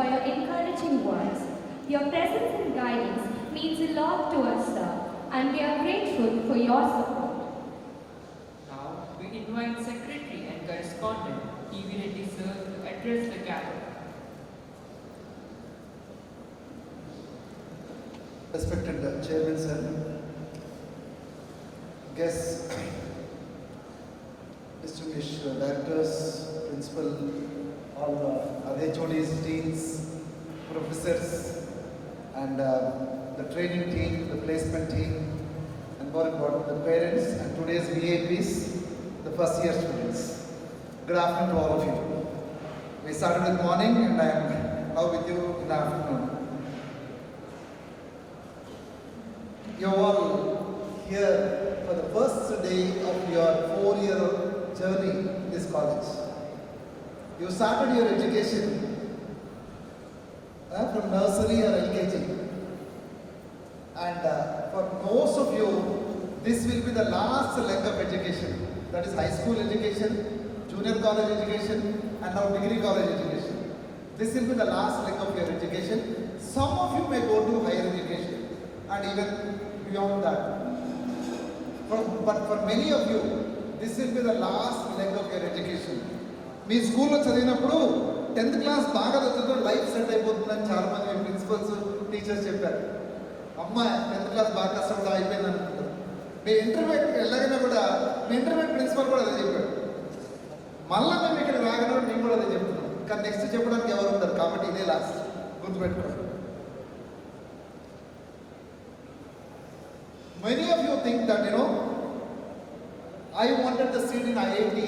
for your encouraging words. Your presence and guidance means a lot to us, sir, and we are grateful for your support. Now we invite Secretary and Correspondent T.V. Reddy sir to address the gathering. Respected Chairman sir, guests, distinguished directors, principal, all other HODs, deans, professors, and the training team, the placement team, and more important, the parents and today's VIPs, the first year students. Good afternoon to all of you. We started with morning and I am now with you in the afternoon. You are all here for the first day of your 4-year journey in this college. You started your education from nursery or LKG. And for most of you, this will be the last leg of education. That is high school education, junior college education, and now degree college education. This will be the last leg of your education. Some of you may go to higher education and even beyond that. But for many of you, this will be the last leg of your education. మీ స్కూల్లో చదివినప్పుడు 10th class బాగా చదువుతూ life set అయిపోతుందని చాలామంది మీ principles teachers చెప్పారు. అమ్మాయి 10th class బాగా కష్టపడి అయిపోయింది అనుకుంటారు. మీ ఇంటర్మీడియట్కి వెళ్ళగానే కూడా మీ ఇంటర్మీడియట్ ప్రిన్సిపల్ కూడా అదే చెప్పాడు. మళ్ళీ మేము ఇక్కడ రాగానే మేము కూడా అదే చెప్తున్నాం. కానీ నెక్స్ట్ చెప్పడానికి ఎవరు ఉంటారు, కాబట్టి ఇదే లాస్ట్, గుర్తుపెట్టుకోండి. Many of you think that, I wanted the seat in IIT,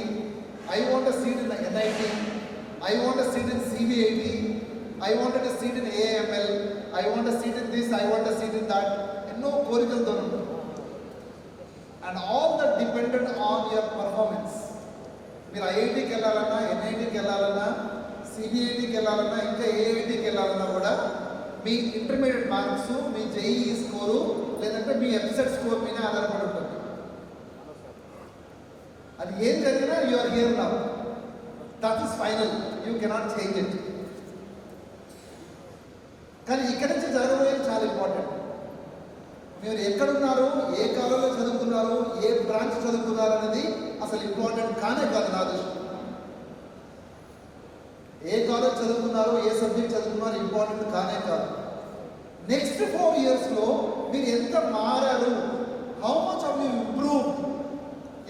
I want a seat in the NIT, I want a seat in CBIT, I wanted a seat in AML, I want a seat in this, I want a seat in that. No కోరికలు దొరకదు. And all that depended on your performance. మీరు ఐఐటికి వెళ్ళాలన్నా, ఎన్ఐటికి వెళ్ళాలన్నా, సిబిఐటికి వెళ్ళాలన్నా, ఇంకా ఏఐటికి వెళ్ళాలన్నా కూడా మీ intermediate marks, మీ JEE score, లేదంటే మీ ఎంసెట్ స్కోర్ మీద ఆధారపడి ఉంటుంది. అది ఏం జరిగినా you are here now. That is final, you cannot change it. కానీ ఇక్కడి నుంచి జరగబోయేది చాలా ఇంపార్టెంట్. మీరు ఎక్కడున్నారు, ఏ కాలంలో చదువుతున్నారు, ఏ బ్రాంచ్ చదువుతున్నారు అనేది అసలు ఇంపార్టెంట్ కానే కాదు నా దృష్టి. ఏ కాలేజ్ చదువుకున్నారో, ఏ సబ్జెక్ట్ చదువుకున్నారో ఇంపార్టెంట్ కానే కాదు. నెక్స్ట్ 4 yearsలో మీరు ఎంత మారారు, how much of you improve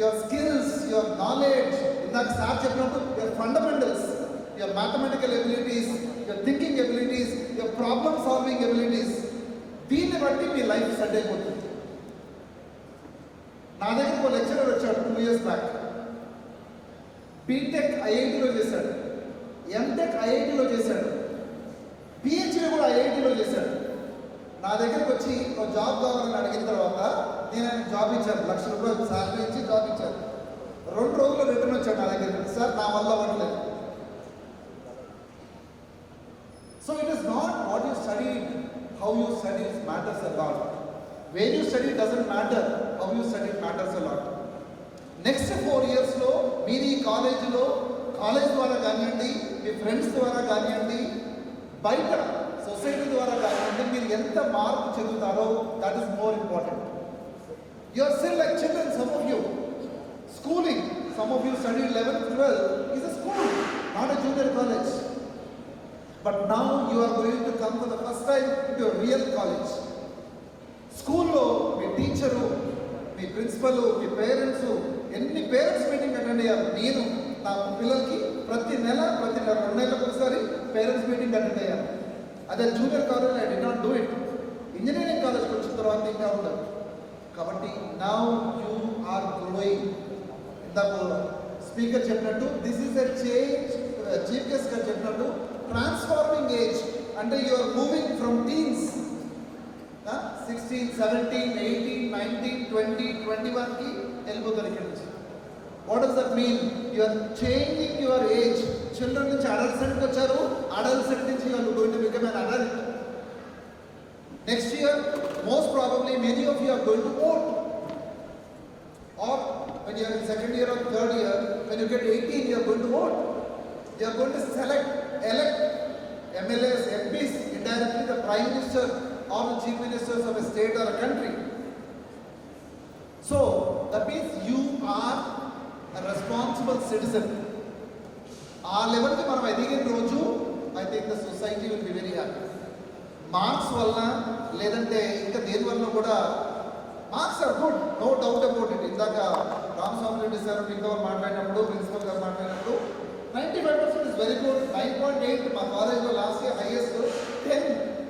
your skills, your knowledge. ఇందాక సార్ చెప్పినప్పుడు your fundamentals, your mathematical abilities, your thinking abilities, your problem solving abilities, దీన్ని బట్టి మీ లైఫ్ సెట్ అయిపోతుంది. నా దగ్గర ఒక లెక్చరర్ వచ్చాడు 2 years బ్యాక్. బీటెక్ ఐఐటిలో చేశాడు, ఎంటెక్ ఐఐటిలో చేశాడు, పిహెచ్డీ కూడా ఐఐటిలో చేశాడు. నా దగ్గరకు వచ్చి ఒక జాబ్ కావాలని అడిగిన తర్వాత నేను ఆయన జాబ్ ఇచ్చాను, ₹1,00,000 శాలరీ ఇచ్చి జాబ్ ఇచ్చాను. 2 రోజుల్లో రిటర్న్ వచ్చాడు నా దగ్గరికి, సార్ నా వల్ల అవ్వట్లేదు. So it is not what you study, how you study matters a lot. Where you study doesn't matter, how you study matters a lot. Next 4 yearsలో మీరు ఈ కాలేజ్ ద్వారా కానివ్వండి, మీ ఫ్రెండ్స్ ద్వారా కానివ్వండి, బయట సొసైటీ ద్వారా కానివ్వండి, మీరు ఎంత మార్పు చెందుతారో that is more important. You are still like children, some of you schooling, some of you study 11th 12th is a school, not a junior college. But now you are going to come for the first time to your real college. స్కూల్లో మీ teacher, మీ principal, మీ parents, ఎన్ని parents meeting attend అయ్యారు. నేను నా పిల్లలకి ప్రతి నెల 2 నెలలకు ఒకసారి పేరెంట్స్ మీటింగ్ అటెండ్ అయ్యాను. అదే junior college I did not do it. Engineering కాలేజ్కి వచ్చిన తర్వాత ఇంకా ఉండదు. కాబట్టి నౌ యూ ఆర్ గ్రోయింగ్. ఇందాక స్పీకర్ చెప్పినట్టు this is a change. Chief guest గారు చెప్పినట్టు ట్రాన్స్ఫార్మింగ్ ఏజ్. అంటే you are moving from teens, 16, 17, 18, 19, 20, 21కి వెళ్ళిపోతారు ఇక్కడ నుంచి. What does that mean? You are changing your age. Children నుంచి అడల్సెంట్కి వచ్చారు, అడల్సెంట్ నుంచి you are going to become an adult. Next year, most probably many of you are going to vote. Or when you are in 2nd year or 3rd year, when you get 18, you are going to vote. You are going to elect MLAs, MPs, indirectly the Prime Minister or the Chief Ministers of a state or a country. So that means you are a responsible citizen. ఆ లెవెల్కి మనం ఎదిగిన రోజు I think the society will be very happy. Marks వలన లేదంటే ఇంకా దేని వలన కూడా marks are good, no doubt about it. ఇందాక రామస్వామి రెడ్డి సార్ మిగతా వాళ్ళు మాట్లాడినప్పుడు, ప్రిన్సిపల్ గారు మాట్లాడినప్పుడు 95% ఇస్ వెరీ గుడ్. 9.8 మా కాలేజ్లో లాస్ట్ ఇయర్ హైయెస్ట్.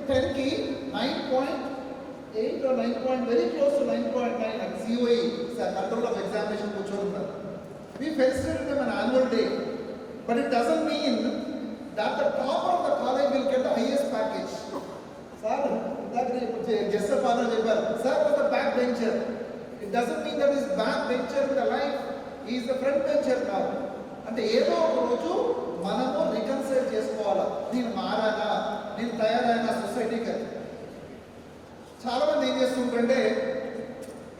10కి 9.8 or 9 very close to 9.9 at COE control of examination కూర్చొని ఉన్నారు. We felicitate them on annual day, but it doesn't mean that the top of the college will get the highest package. Sir, that guest of honor చెప్పారు, sir was the back bencher. It doesn't mean that is back bencher in the life. He is the front bencher now. అంటే ఏదో ఒక రోజు మనము reconcile చేసుకోవాలా, నేను మారానా, నేను తయారైన సొసైటీకి. చాలా మంది ఏం చేస్తుంటారంటే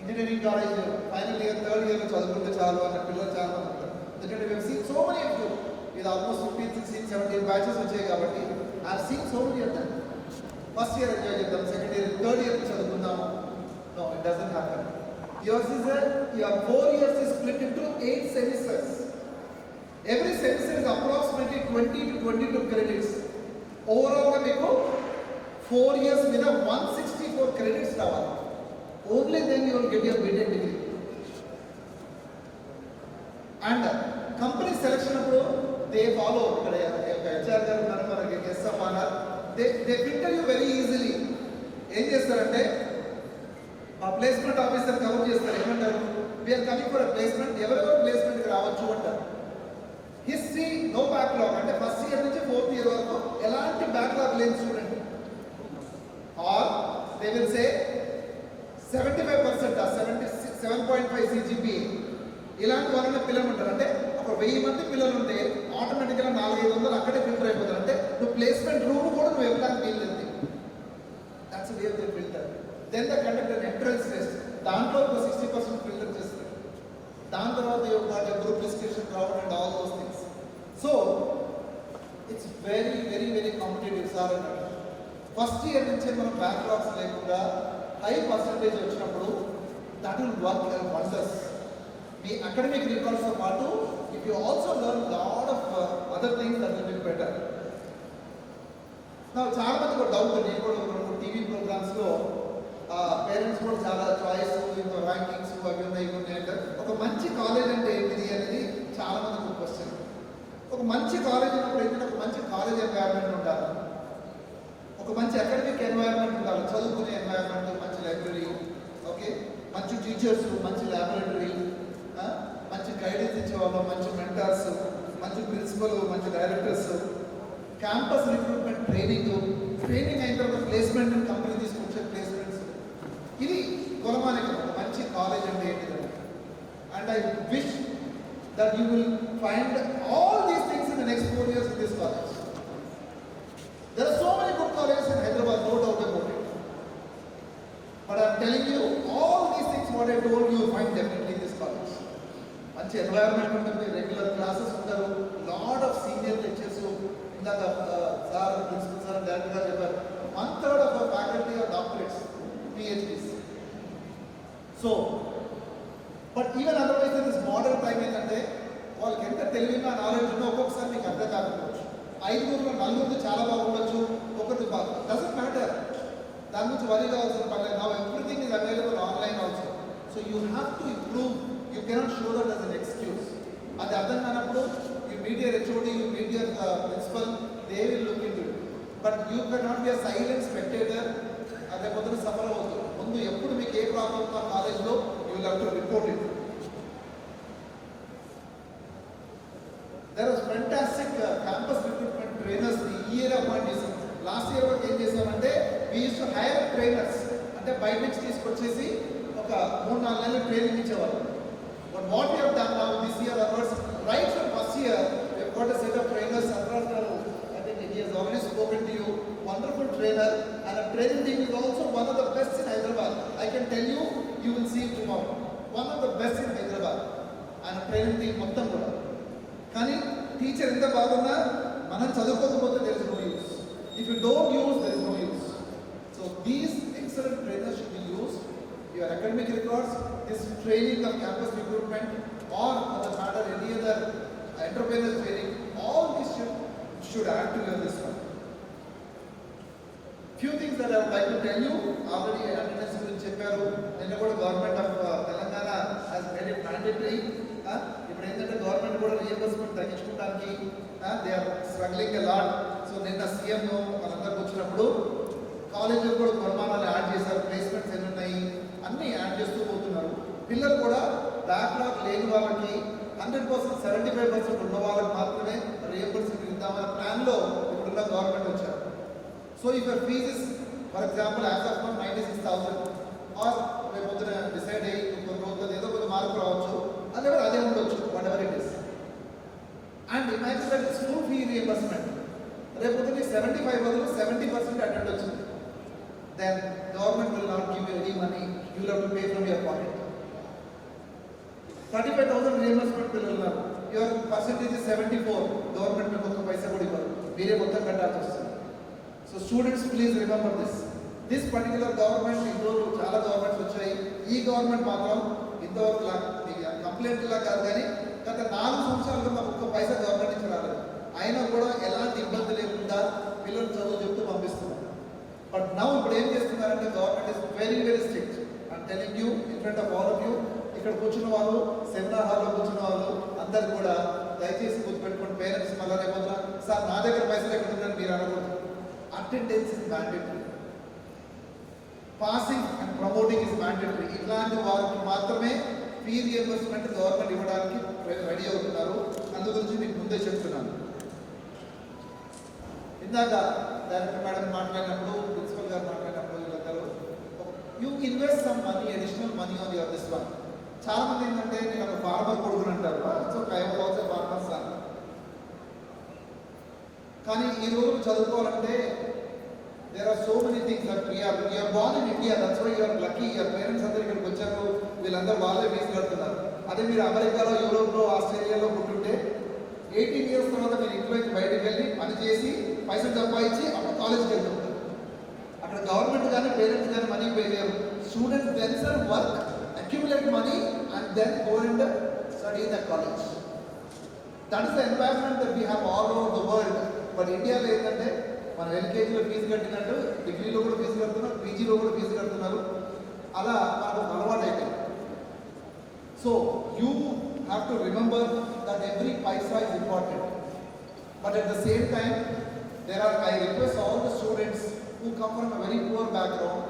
engineering college final year, third year చదువుకుంటే చాలు అన్న పిల్లలు చాలా మంది ఉంటారు. ఎందుకంటే మేము seen so many of you, ఇది ఆల్మోస్ట్ 15, 16, 17 బ్యాచెస్ వచ్చాయి కాబట్టి I seen so many of them. First year enjoy చేద్దాం, సెకండ్ ఇయర్, థర్డ్ ఇయర్ చదువుకుందాము. No, it doesn't happen. Yours is your 4 years is split into 8 semesters. Every semester is approximately 20 to 22 credits. Overall గా మీకు 4 years మీద 164 credits రావాలి. Only then you will get your BTech degree. And company selection అప్పుడు they follow ఇక్కడ HR గారు ఉన్నారు, మనకి guest of honour, they filter you very easily. ఏం చేస్తారంటే ఆ ప్లేస్మెంట్ ఆఫీసర్ కవర్ చేస్తారు, ఏమంటారు, వీఆర్ కమింగ్ ఫర్ ప్లేస్మెంట్, ఎవరెవరు ప్లేస్మెంట్కి రావచ్చు అంటారు. హిస్టరీ నో బ్యాక్లాగ్, అంటే ఫస్ట్ ఇయర్ నుంచి 4th ఇయర్ వరకు ఎలాంటి బ్యాక్లాగ్ లేని student. Or they will say 75%, 7.5 CGPA ఇలాంటి వాళ్ళని పిల్లలు ఉంటారు. అంటే ఒక 1000 మంది పిల్లలు ఉంటే ఆటోమేటిక్గా 400-500 అక్కడే ఫిల్టర్ అయిపోతారు. అంటే నువ్వు ప్లేస్మెంట్ రూమ్ కూడా నువ్వు వెళ్ళడానికి వీల్లేదు. That's way they filter. Then they conduct an entrance test, దాంట్లో ఒక 60% ఫిల్టర్ చేస్తారు. దాని తర్వాత group discussion round and all those things. So it's very very very competitive sir అన్నట్టు. ఫస్ట్ ఇయర్ నుంచే మనం బ్యాక్లాగ్స్ లేకుండా హై పర్సంటేజ్ వచ్చినప్పుడు దట్ విల్ వర్క్ వండర్స్. మీ అకాడమిక్ రికార్డ్స్తో పాటు if you also learn lot of other things that will be better. నాకు చాలా మందికి ఒక డౌట్, నేను కూడా రెండు టీవీ ప్రోగ్రామ్స్లో పేరెంట్స్ కూడా చాలా చాయిస్, ఇంకా ర్యాంకింగ్స్ అవి ఉన్నాయి ఇవి ఉన్నాయి అంటే ఒక మంచి కాలేజ్ అంటే ఏంటిది అనేది చాలా మందికి ఒక క్వశ్చన్. ఒక మంచి కాలేజ్ ఉన్నప్పుడు ఏంటంటే ఒక మంచి కాలేజ్ ఎన్వైర్న్మెంట్ ఉండాలి, ఒక మంచి అకాడమిక్ ఎన్వైర్న్మెంట్ ఉండాలి, చదువుకునే ఎన్వైర్న్మెంట్, మంచి లైబ్రరీ, ఓకే, మంచి టీచర్స్, మంచి ల్యాబొరేటరీ, మంచి గైడెన్స్ ఇచ్చేవాళ్ళు, మంచి మెంటర్స్, మంచి ప్రిన్సిపల్, మంచి డైరెక్టర్స్, క్యాంపస్ రిక్రూట్మెంట్ ట్రైనింగ్ అయిన తర్వాత ప్లేస్మెంట్, కంపెనీ తీసుకొచ్చే ప్లేస్మెంట్స్. ఇది కొలమానిక మంచి కాలేజ్ అంటే ఏంటిదండి. And I wish that you will find all these things in the next 4 years in this college. There are so many good colleges in Hyderabad, no doubt about it. But I am telling you, all these things what I told you, find definitely in this college. మంచి environment ఉంటుంది, regular classes ఉంటారు, lot of senior lectures. ఇందాక sir, principal sir డైరెక్ట్గా చెప్పారు, 1/3 of our faculty are doctorates, PhDs. So, but even otherwise in this modern time ఏంటంటే వాళ్ళకి ఎంత తెలివిగా నాలెడ్జ్ ఉన్నా ఒక్కొక్కసారి మీకు అర్థం కాకపోవచ్చు. 5 4 చాలా బాగుండొచ్చు, ఒకటి బాగా, డజంట్ మ్యాటర్. దాని గురించి వరీ కావాల్సిన పర్లేదు. Now everything is available online also. So you have to improve. You cannot show that as an excuse. అది అర్థం కానప్పుడు you meet your HOD, you meet your principal, they will look in to it. But you cannot be a silent spectator. అదే పొద్దున suffer అవుతుంది. ముందు ఎప్పుడు మీకు ఏ problem ఉందో కాలేజ్లో you will have to report it. There was fantastic campus recruitment trainers the year appoint చేసాం. Last year వరకు ఏం చేసామంటే we used to hire trainers, అంటే బయట నుంచి తీసుకొచ్చేసి ఒక 3-4 నెలలు ట్రైనింగ్ ఇచ్చేవాళ్ళు. But what we have done now this year onwards, right from first year, we have got a set of trainers. Sarfraz garu, I think he has already spoken to you. Wonderful trainer, and a training team is also one of the best in Hyderabad. I can tell you, you will see tomorrow. One of the best in Hyderabad, and a training team మొత్తం కూడా. కానీ teacher ఎంత బాగున్నా మనం చదువుకోకపోతే తెలుసు no use. If you don't use, there is no use. So these excellent trainers should be used. Your academic records, this training of campus recruitment, or for the matter any other entrepreneur training, all these should add to your this one. Few things that I would like to tell you. Already attendance గురించి చెప్పారు. నిన్న కూడా government of Telangana has made it mandatory. ఇప్పుడు ఏంటంటే government కూడా reimbursement తగ్గించుకోవడానికి they are struggling a lot. So నిన్న CM మనందరికి వచ్చినప్పుడు కాలేజీలు కూడా కొలమానాలు యాడ్ చేశారు. ప్లేస్మెంట్స్ ఎన్ని ఉన్నాయి అన్నీ యాడ్ చేస్తూ పోతున్నారు. పిల్లలు కూడా బ్యాక్లాగ్ లేని వాళ్ళకి 100% 75% ఉన్న వాళ్ళకి మాత్రమే రీఎంబర్స్మెంట్ ఇద్దామనే ప్లాన్లో ఇప్పుడున్న గవర్నమెంట్ వచ్చారు. So if your fees is, for example, as of now 96,000, or రేపు పొద్దున డిసైడ్ అయ్యి కొన్ని రోజులు ఏదో కొంత మార్పు రావచ్చు, అదే ఉండొచ్చు, whatever it is. And imagine that school fee reimbursement రేపు పొద్దున 75 బదులు 70% అటెండ్ వచ్చింది. Then government will not give you any money, you will have to pay from your pocket. 35,000 reimbursement పిల్లలు ఉన్నారు, యువర్ పర్సెంటేజ్ 74, గవర్నమెంట్ మీకు ఒక్క పైసా కూడా ఇవ్వరు, మీరే మొత్తం కట్టాల్సి వస్తుంది. So students, please remember this. This particular government, ఇందులో చాలా గవర్నమెంట్స్ వచ్చాయి, ఈ గవర్నమెంట్ మాత్రం ఇంతవరకు కంప్లైంట్ ఇలా కాదు కానీ గత 4 సంవత్సరాలుగా మాకు ఒక్క పైసా గవర్నమెంట్ నుంచి రాలేదు. అయినా కూడా ఎలాంటి ఇబ్బంది లేకుండా పిల్లలు చదువు చెప్తూ పంపిస్తున్నారు. బట్ నౌ ఇప్పుడు ఏం చేస్తున్నారంటే government is very very strict. I'm telling you in front of all of you, ఇక్కడ కూర్చున్న వాళ్ళు, సెమినార్ హాల్లో కూర్చున్న వాళ్ళు అందరు కూడా దయచేసి గుర్తుపెట్టుకోండి. పేరెంట్స్ మళ్ళీ రేపొద్దున సార్ నా దగ్గర పైసలు ఎక్కడ ఉందని మీరు అనకూడదు. Attendance is mandatory. Passing and promoting is mandatory. ఇట్లాంటి వారికి మాత్రమే ఫీ రియంబర్స్మెంట్ గవర్నమెంట్ ఇవ్వడానికి రెడీ అవుతున్నారు. అందు గురించి మీకు ముందే చెప్తున్నాను. ఇందాక డైరెక్టర్ మేడం మాట్లాడినప్పుడు, ప్రిన్సిపల్ గారు మాట్లాడినప్పుడు వీళ్ళందరూ you invest some money, additional money on your this one. చాలా మంది ఏంటంటే నేను ఒక ఫార్మర్ కొడుకుని అంటారు. So I was also farmer son. కానీ ఈ రోజు చదువుకోవాలంటే there are so many things that we are born in India, that's why you are lucky. Your parents అందరూ ఇక్కడికి వచ్చారు, వీళ్ళందరూ వాళ్ళే ఫీజు కడుతున్నారు. అదే మీరు అమెరికాలో, యూరోప్లో, ఆస్ట్రేలియాలో పుట్టుంటే 18 years తర్వాత మీరు ఇంట్లో బయటకు వెళ్ళి పని చేసి పైసలు సంపాదించి అప్పుడు కాలేజ్కి వెళ్తుంటారు. అక్కడ గవర్నమెంట్ కానీ పేరెంట్స్ కానీ మనీ పే చేయరు. Students themselves work, accumulate money and then go and study in the college. That is the environment that we have all over the world. But ఇండియాలో ఏంటంటే మనం ఎల్కేజీలో ఫీజు కట్టినట్టు డిగ్రీలో కూడా ఫీజు కడుతున్నారు, పీజీలో కూడా ఫీజు కడుతున్నారు. అలా మనకు అలవాటు అయిపోయింది. So you have to remember that every Paisa is important. But at the same time I request all the students who come from a very poor background,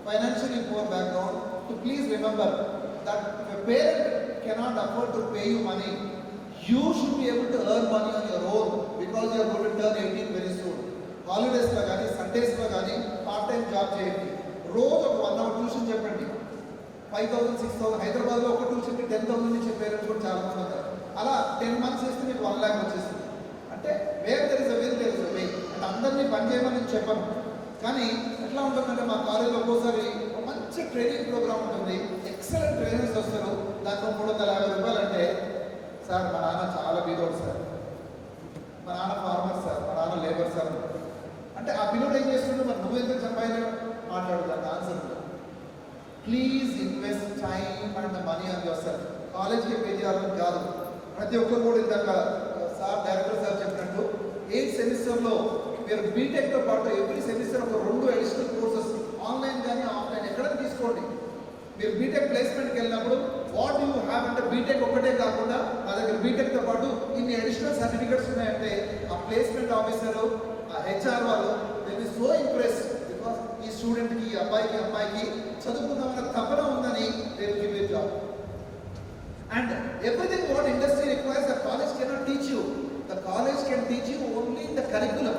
financially poor background, to please remember that if a parent cannot afford to pay you money, you should be able to earn money on your own because you are going to turn 18 very soon. హాలిడేస్లో కానీ సండేస్లో కానీ part time job చేయండి. రోజు ఒక 1 hour tuition చెప్పండి. 5,000, 6,000. హైదరాబాద్లో ఒక ట్యూషన్కి 10,000 నుంచి పేరెంట్స్ కూడా చాలా మంది ఉంటారు. అలా 10 months చేస్తే మీకు 1 lakh వచ్చేస్తుంది. అంటే where there is a will there is a way. అంటే అందరినీ పని చేయమని నేను చెప్పను, కానీ ఎట్లా ఉంటుందంటే మా కాలేజీలో ఒక్కోసారి ఒక మంచి ట్రైనింగ్ ప్రోగ్రామ్ ఉంటుంది, ఎక్సలెంట్ ట్రైనర్స్ వస్తారు, దాంట్లో 350 రూపాయలు అంటే సార్ మా నాన్న చాలా బీదోడు సార్, మా నాన్న ఫార్మర్ సార్, మా నాన్న లేబర్ సార్ అంటే ఆ పిల్లలు ఏం చేస్తుంటే మరి నువ్వు ఎందుకు సంపాదించడం మాట్లాడుతాను. Answer please invest time and money on your self. కాలేజ్కి పే చేయాలని కాదు. ప్రతి ఒక్కరు కూడా ఇందాక సార్ డైరెక్టర్ సార్ చెప్పినట్టు 8 సెమిస్టర్లో మీరు బీటెక్తో పాటు ఎవ్రీ సెమిస్టర్ ఒక 2 అడిషనల్ కోర్సెస్ ఆన్లైన్ కానీ ఆఫ్లైన్ ఎక్కడ తీసుకోండి. మీరు బీటెక్ ప్లేస్మెంట్కి వెళ్ళినప్పుడు వాట్ యూ హ్యావ్ అంటే బీటెక్ ఒకటే కాకుండా నా దగ్గర బీటెక్తో పాటు ఇన్ని అడిషనల్ సర్టిఫికెట్స్ ఉన్నాయంటే ఆ ప్లేస్మెంట్ ఆఫీసరు, ఆ హెచ్ఆర్ వాళ్ళు they be so impress because ఈ స్టూడెంట్కి, ఈ అబ్బాయికి అమ్మాయికి చదువుకుందామన్న తపన ఉందని they will give a job. And everything what industry requires the college cannot teach you. The college can teach you only in the curriculum.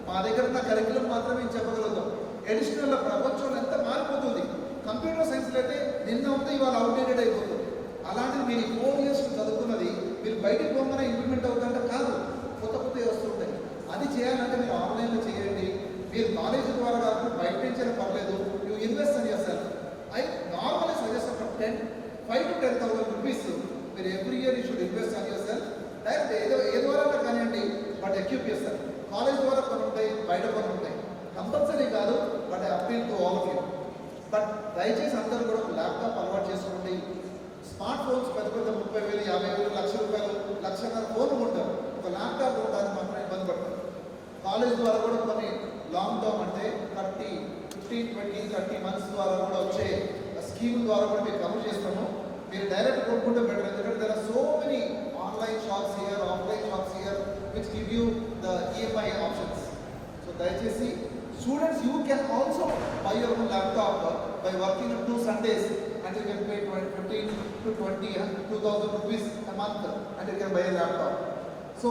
మా దగ్గర ఉన్న కరిక్యులం మాత్రమే చెప్పగలుగుతాం. అడిషనల్ ప్రపంచంలో ఎంత మారిపోతుంది. కంప్యూటర్ సైన్స్లో అయితే నిన్న ఉంది ఇవాళ అవుట్డేటెడ్ అయిపోతుంది. అలాంటిది మీరు 4 years చదువుకున్నది మీరు బయటికి పోగానే ఇంప్లిమెంట్ అవుతుందంటే కాదు, కొత్త కొత్తవి వస్తుంటాయి. అది చేయాలంటే మీరు ఆన్లైన్లో చేయండి. మీరు కాలేజ్ ద్వారా కాకుండా బయట నుంచైనా పర్లేదు, యూ ఇన్వెస్ట్ అని చేస్తారు. I normally suggest from 5,000 to 10,000 rupees మీరు every year you should invest అని చేస్తారు. డైరెక్ట్ ఏ ద్వారా కానివ్వండి, బట్ ఎక్యూప్ చేస్తారు. కాలేజ్ ద్వారా కొన్ని ఉంటాయి, బయట కొన్ని ఉంటాయి. కంపల్సరీ కాదు, but I appeal to all of you. But దయచేసి అందరూ కూడా ఒక ల్యాప్టాప్ అలవాటు చేసుకోండి. స్మార్ట్ ఫోన్స్ పెద్ద పెద్ద 30,000, 50,000, ₹1,00,000, ₹1,50,000 ఫోన్ ఉంటారు. ఒక ల్యాప్టాప్ ఉండడానికి మాత్రం ఇబ్బంది పడతారు. కాలేజ్ ద్వారా కూడా కొన్ని లాంగ్ టర్మ్ అంటే 15, 20, 30 మంత్స్ ద్వారా కూడా వచ్చే స్కీమ్ ద్వారా కూడా మీకు కవర్ చేస్తాము. మీరు డైరెక్ట్ కొనుక్కుంటే బెటర్, ఎందుకంటే there are so many online shops here, offline shops here which give you the EMI options. So దయచేసి students, you can also buy your own laptop by working up 2 Sundays and you can pay 15 to 20, 2,000 rupees a month and you can buy a laptop. So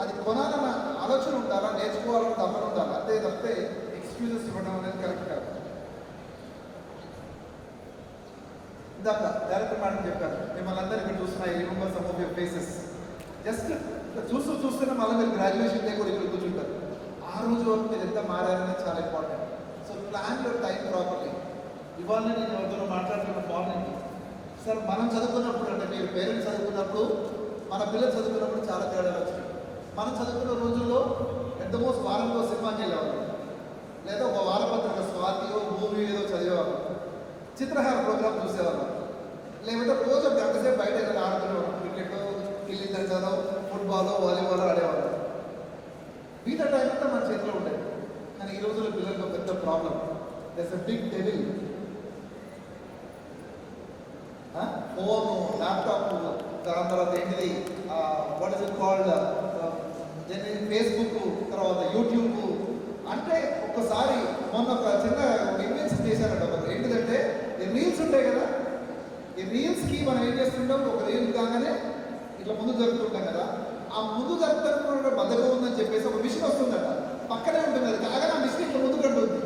అది కొనాలన్న ఆలోచన ఉండాలా, నేర్చుకోవాలని తప్పన ఉండాలి, అంతే తప్పితే excuses ఇవ్వడం అనేది కరెక్ట్ కాదు. ఇందాక డైరెక్టర్ మేడం చెప్పారు, మిమ్మల్ని అందరూ ఇక్కడ చూస్తున్నా, ఈ remember some of your faces. Just చూస్తూనే మళ్ళీ మీరు గ్రాడ్యుయేషన్ డే కూడా ఇక్కడ కూర్చుంటారు. ఆ రోజు వరకు మీరు ఎంత మారారనేది చాలా important. So plan your time properly. ఇవాళ నేను ఎవరితో మాట్లాడుతున్న మార్నింగ్ సార్, మనం చదువుకున్నప్పుడు అంటే మీరు పేరెంట్స్ చదువుకున్నప్పుడు, మన పిల్లలు చదువుకున్నప్పుడు చాలా తేడాలు వచ్చినాయి. మనం చదువుకున్న రోజుల్లో ఎట్ ద మోస్ట్ వారంలో సినిమాకి వెళ్ళేవాళ్ళం, లేదా ఒక వారపత్రిక స్వాతియో మూవీ ఏదో చదివేవాళ్ళం, చిత్రహార ప్రోగ్రామ్ చూసేవాళ్ళం, లేకపోతే రోజు ఒక గంట సేపు బయట ఏదైనా ఆడుకునేవాళ్ళం. క్రికెట్, గిల్లి దండలో, ఫుట్బాల్, వాలీబాల్ ఆడేవాళ్ళం. మిగతా టైం అంతా మన చేతిలో ఉండేది. కానీ ఈ రోజుల్లో పిల్లలకు ఒక పెద్ద problem, that's a big devil. Phone, laptop, దాని తర్వాత ఏంటిది, what is it called, Facebook, తర్వాత యూట్యూబ్. అంటే ఒక్కసారి మొన్న ఒక చిన్న ఇన్వెన్షన్ చేశారంట ఒకరు. ఏంటిదంటే ఈ రీల్స్ ఉంటాయి కదా, ఈ రీల్స్కి మనం ఏం చేస్తుంటాం, ఒక రీల్ కాగానే ఇట్లా ముందు జరుపుతుంటాం కదా, ఆ ముందు జరుపుతున్న బద్దకం ఉందని చెప్పేసి ఒక మిషన్ వస్తుందట, పక్కనే ఉంటుంది. అది కాగానే ఆ మిషన్ ఇట్లా ముందు కడుతుంది.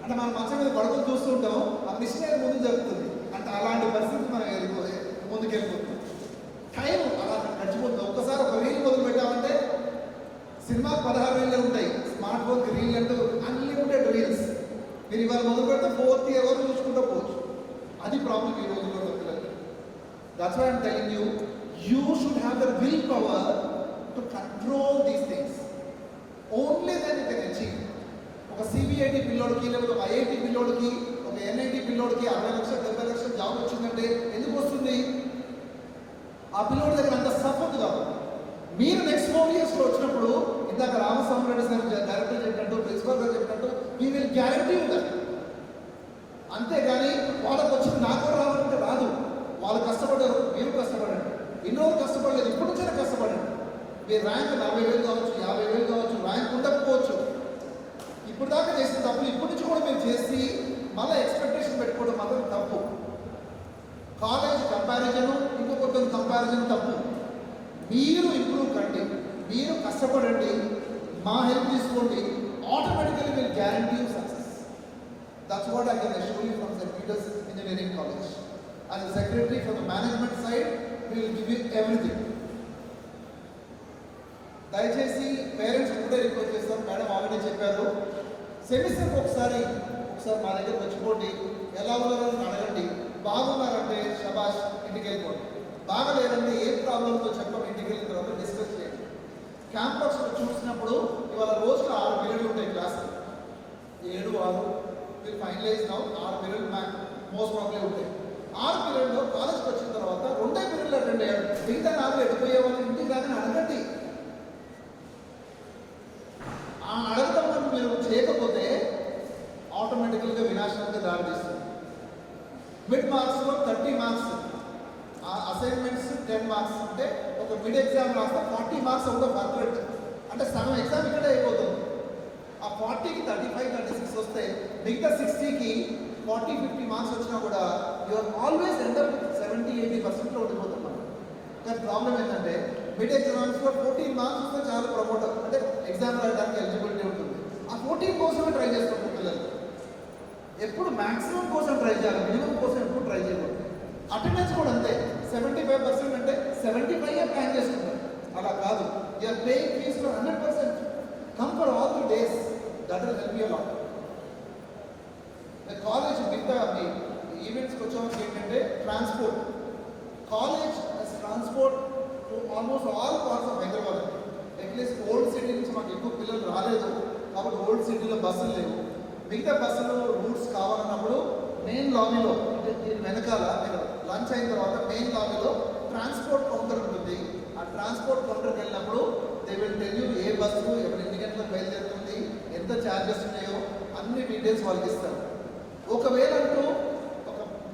అంటే మనం మంచం మీద పడుకొని చూస్తుంటాం, ఆ మిషన్ అనేది ముందు జరుగుతుంది. అంటే అలాంటి పరిస్థితి మనం ముందుకెళ్ళిపోతుంది. టైం అలా గడిచిపోతుంది. ఒక్కసారి ఒక రీల్ మొదలు పెట్టామంటే సినిమా 16 రీళ్ళే ఉంటాయి, స్మార్ట్ ఫోన్కి రీల్ అంటూ అన్లిమిటెడ్ రీల్స్. మీరు ఇవాళ మొదలు పెడితే 4th year వరకు చూసుకుంటూ పోవచ్చు. అది ప్రాబ్లం ఈ రోజుల్లో పిల్లలకి. That's why I'm telling you, you should have the will power to control these things. Only then you can achieve. ఒక సిబిఐటి పిల్లోడికి, లేకపోతే ఒక ఐఐటి పిల్లోడికి, ఒక ఎన్ఐటి పిల్లోడికి 60 లక్షలు 70 లక్షలు జాబ్ వచ్చిందంటే ఎందుకు వస్తుంది? ఆ పిల్లోడి దగ్గర అంత సపోర్ట్ కాదు. మీరు నెక్స్ట్ 4 yearsలో వచ్చినప్పుడు, ఇందాక రామస్వామి రెడ్డి సార్ డైరెక్టర్ చెప్పినట్టు, ప్రిన్సిపల్ గారు చెప్పినట్టు, వీ విల్ గ్యారంటీ దట్. అంతేగాని వాళ్ళకి వచ్చింది నాకు రావాలంటే రాదు. వాళ్ళు కష్టపడ్డారు, మీరు కష్టపడండి. ఎన్నో కష్టపడలేదు, ఇప్పటి నుంచే కష్టపడండి. మీ ర్యాంక్ 40,000 కావచ్చు, 50,000 కావచ్చు, ర్యాంక్ ఉండకపోవచ్చు. ఇప్పుడు దాకా చేసిన తప్పులు ఇప్పటి నుంచి కూడా మీరు చేసి మళ్ళీ ఎక్స్పెక్టేషన్ పెట్టుకోవడం మాత్రం తప్పు. కాలేజ్ కంపారిజను, ఇంకొకరితో కంపారిజన్ తప్పు. మీరు ఇంప్రూవ్ కండి, మీరు కష్టపడండి, మా హెల్ప్ తీసుకోండి, automatically will guarantee you success. That's what I can assure you from Saint Peter's engineering college. As a secretary from the management side, we will give you everything. దయచేసి parents కూడా request చేస్తారు, madam already చెప్పారు, సెమిస్టర్కి ఒకసారి మా దగ్గరకు వచ్చిపోండి, ఎలా ఉన్నారని అడగండి. బాగున్నారంటే షబాష్, ఇంటికి వెళ్ళిపోండి. బాగలేదంటే ఏ ప్రాబ్లంతో చెప్పం, ఇంటికి వెళ్ళిన తర్వాత డిస్కస్ చేయండి. క్యాంపస్లో చూసినప్పుడు ఇవాళ రోజులో 6 పీరియడ్లు ఉంటాయి క్లాసులు, 7, 6 మీరు ఫైనలైజ్ నౌ. 6 పీరియడ్లు మోస్ట్ ప్రాబ్లీ ఉంటాయి. 6 పీరియడ్లో కాలేజ్కి వచ్చిన తర్వాత 2 పీరియడ్లు అటెండ్ అయ్యారు. మిగతా 4 ఎడిపోయేవాళ్ళు ఇంటికి రాగానే అడగండి. అడగటం మీరు చేయకపోతే ఆటోమేటికల్గా వినాశనానికి దారితీస్తుంది. మిడ్ మార్క్స్లో 30 మార్క్స్, అసైన్మెంట్స్ 10 మార్క్స్. అంటే ఒక మిడ్ ఎగ్జామ్ రాస్తే 40 మార్క్స్ అవుతా పర్ఫెక్ట్. అంటే సగం ఎగ్జామ్ ఇక్కడే అయిపోతుంది. ఆ 40కి 35, 36 వస్తే మిగతా 60కి 40, 50 మార్క్స్ వచ్చినా కూడా యూఆర్ ఆల్వేస్ ఎండ్ అప్ 70-80% ఉండిపోతాం మనం. కానీ ప్రాబ్లం ఏంటంటే మిడ్ ఎగ్జామ్స్లో 14 మార్క్స్ వస్తే చాలా ప్రమోట్, అంటే ఎగ్జామ్ రాయడానికి ఎలిజిబిలిటీ ఉంటుంది. ఆ 14 కోసమే ట్రై చేస్తుంటారు పిల్లలు. ఎప్పుడు మ్యాక్సిమం కోసం ట్రై చేయాలి, మినిమం కోసం ఎప్పుడు ట్రై చేయకూడదు. అటెండెన్స్ కూడా అంతే, 75% అంటే 75 ప్లాన్ చేసుకుంటారు. అలా కాదు, you're paying fees for 100%. Come for all the days, that will help you lot. College మిగతా మీ ఈవెంట్స్కి వచ్చేవాళ్ళకి ఏంటంటే transport. College transport to almost all parts of Hyderabad. At least old city నుంచి మాకు ఎక్కువ పిల్లలు రాలేదు కాబట్టి ఓల్డ్ సిటీలో బస్సులు లేవు. మిగతా బస్సులు రూట్స్ కావాలన్నప్పుడు మెయిన్ లాబీలో దీని వెనకాల మీరు లంచ్ అయిన తర్వాత మెయిన్ లాబీలో ట్రాన్స్పోర్ట్ కౌంటర్ ఉంటుంది. ఆ ట్రాన్స్పోర్ట్ కౌంటర్కి వెళ్ళినప్పుడు they will tell you A bus ఎన్ని గంటలకు బయలుదేరుతుంది, ఎంత ఛార్జెస్ ఉన్నాయో అన్ని డీటెయిల్స్ వాళ్ళకి ఇస్తారు. ఒకవేళ అంటూ